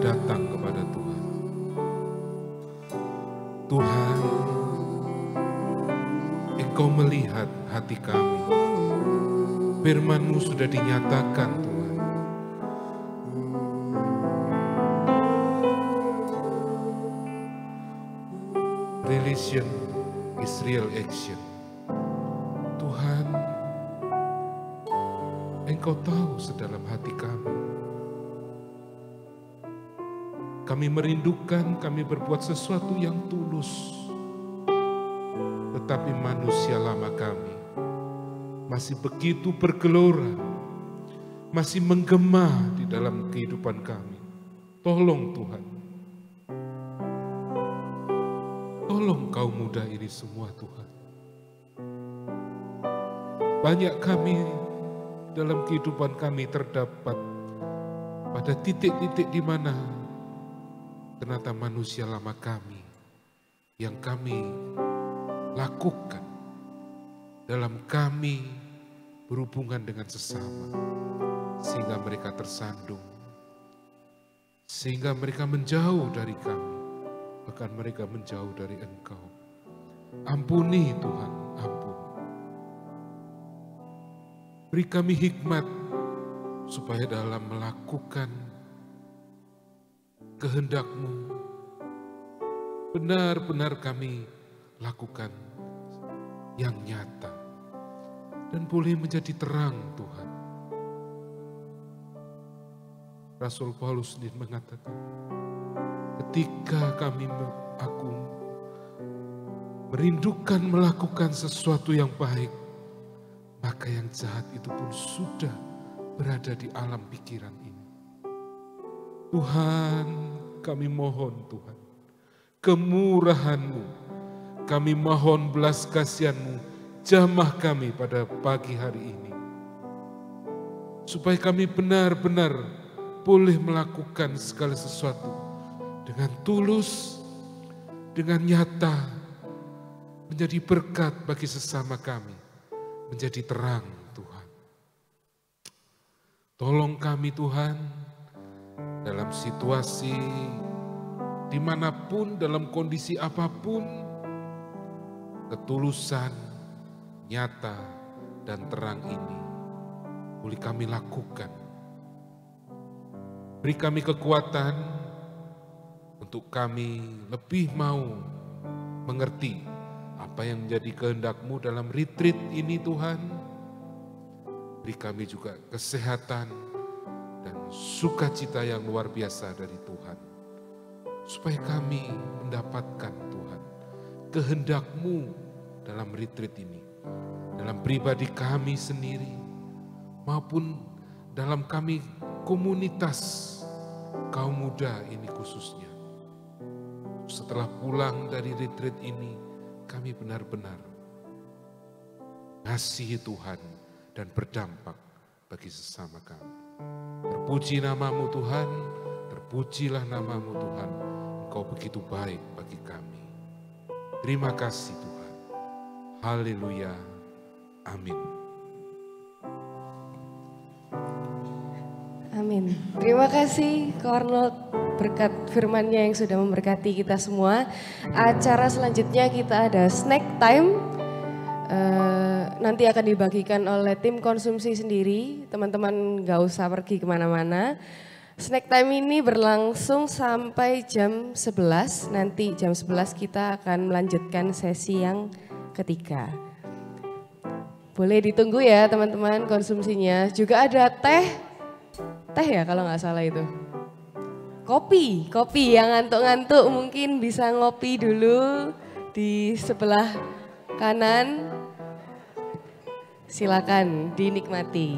Speaker 5: datang kepada Tuhan. Tuhan, Engkau melihat hati kami. Firman-Mu sudah dinyatakan, Tuhan. Religion is real action. Tuhan, Engkau tahu sedalam hati kami. Kami merindukan, kami berbuat sesuatu yang tulus. Tetapi manusia lama kami masih begitu bergelora, masih menggema di dalam kehidupan kami. Tolong Tuhan. Tolong kaum muda ini semua Tuhan. Banyak kami dalam kehidupan kami terdapat pada titik-titik di mana ternyata manusia lama kami yang kami lakukan dalam kami berhubungan dengan sesama, sehingga mereka tersandung, sehingga mereka menjauh dari kami, bahkan mereka menjauh dari Engkau. Ampuni Tuhan, ampuni. Beri kami hikmat supaya dalam melakukan kehendak-Mu benar-benar kami lakukan yang nyata dan boleh menjadi terang Tuhan. Rasul Paulus sendiri mengatakan, ketika aku merindukan melakukan sesuatu yang baik, maka yang jahat itu pun sudah berada di alam pikiran ini. Tuhan, kami mohon Tuhan, kemurahan-Mu, kami mohon belas kasihan-Mu, jamah kami pada pagi hari ini. Supaya kami benar-benar boleh melakukan segala sesuatu dengan tulus, dengan nyata, menjadi berkat bagi sesama kami, menjadi terang Tuhan. Tolong kami Tuhan, dalam situasi dimanapun, dalam kondisi apapun, ketulusan, nyata, dan terang ini boleh kami lakukan. Beri kami kekuatan untuk kami lebih mau mengerti apa yang menjadi kehendak-Mu dalam retreat ini Tuhan. Beri kami juga kesehatan dan sukacita yang luar biasa dari Tuhan. Supaya kami mendapatkan Tuhan kehendak-Mu dalam retreat ini. Dalam pribadi kami sendiri maupun dalam kami komunitas kaum muda ini khususnya. Setelah pulang dari retreat ini, kami benar-benar mengasihi Tuhan dan berdampak bagi sesama kami. Terpuji nama-Mu Tuhan, terpujilah nama-Mu Tuhan, Engkau begitu baik bagi kami. Terima kasih Tuhan. Haleluya. Amin.
Speaker 6: Amin. Terima kasih Kornel, berkat firman-Nya yang sudah memberkati kita semua. Acara selanjutnya kita ada snack time. Nanti akan dibagikan oleh tim konsumsi sendiri. Teman-teman gak usah pergi kemana-mana. Snack time ini berlangsung sampai jam 11. Nanti jam 11 kita akan melanjutkan sesi yang ketiga. Boleh ditunggu ya teman-teman konsumsinya. Juga ada teh ya kalau nggak salah itu. Kopi yang ngantuk-ngantuk mungkin bisa ngopi dulu di sebelah kanan. Silakan dinikmati.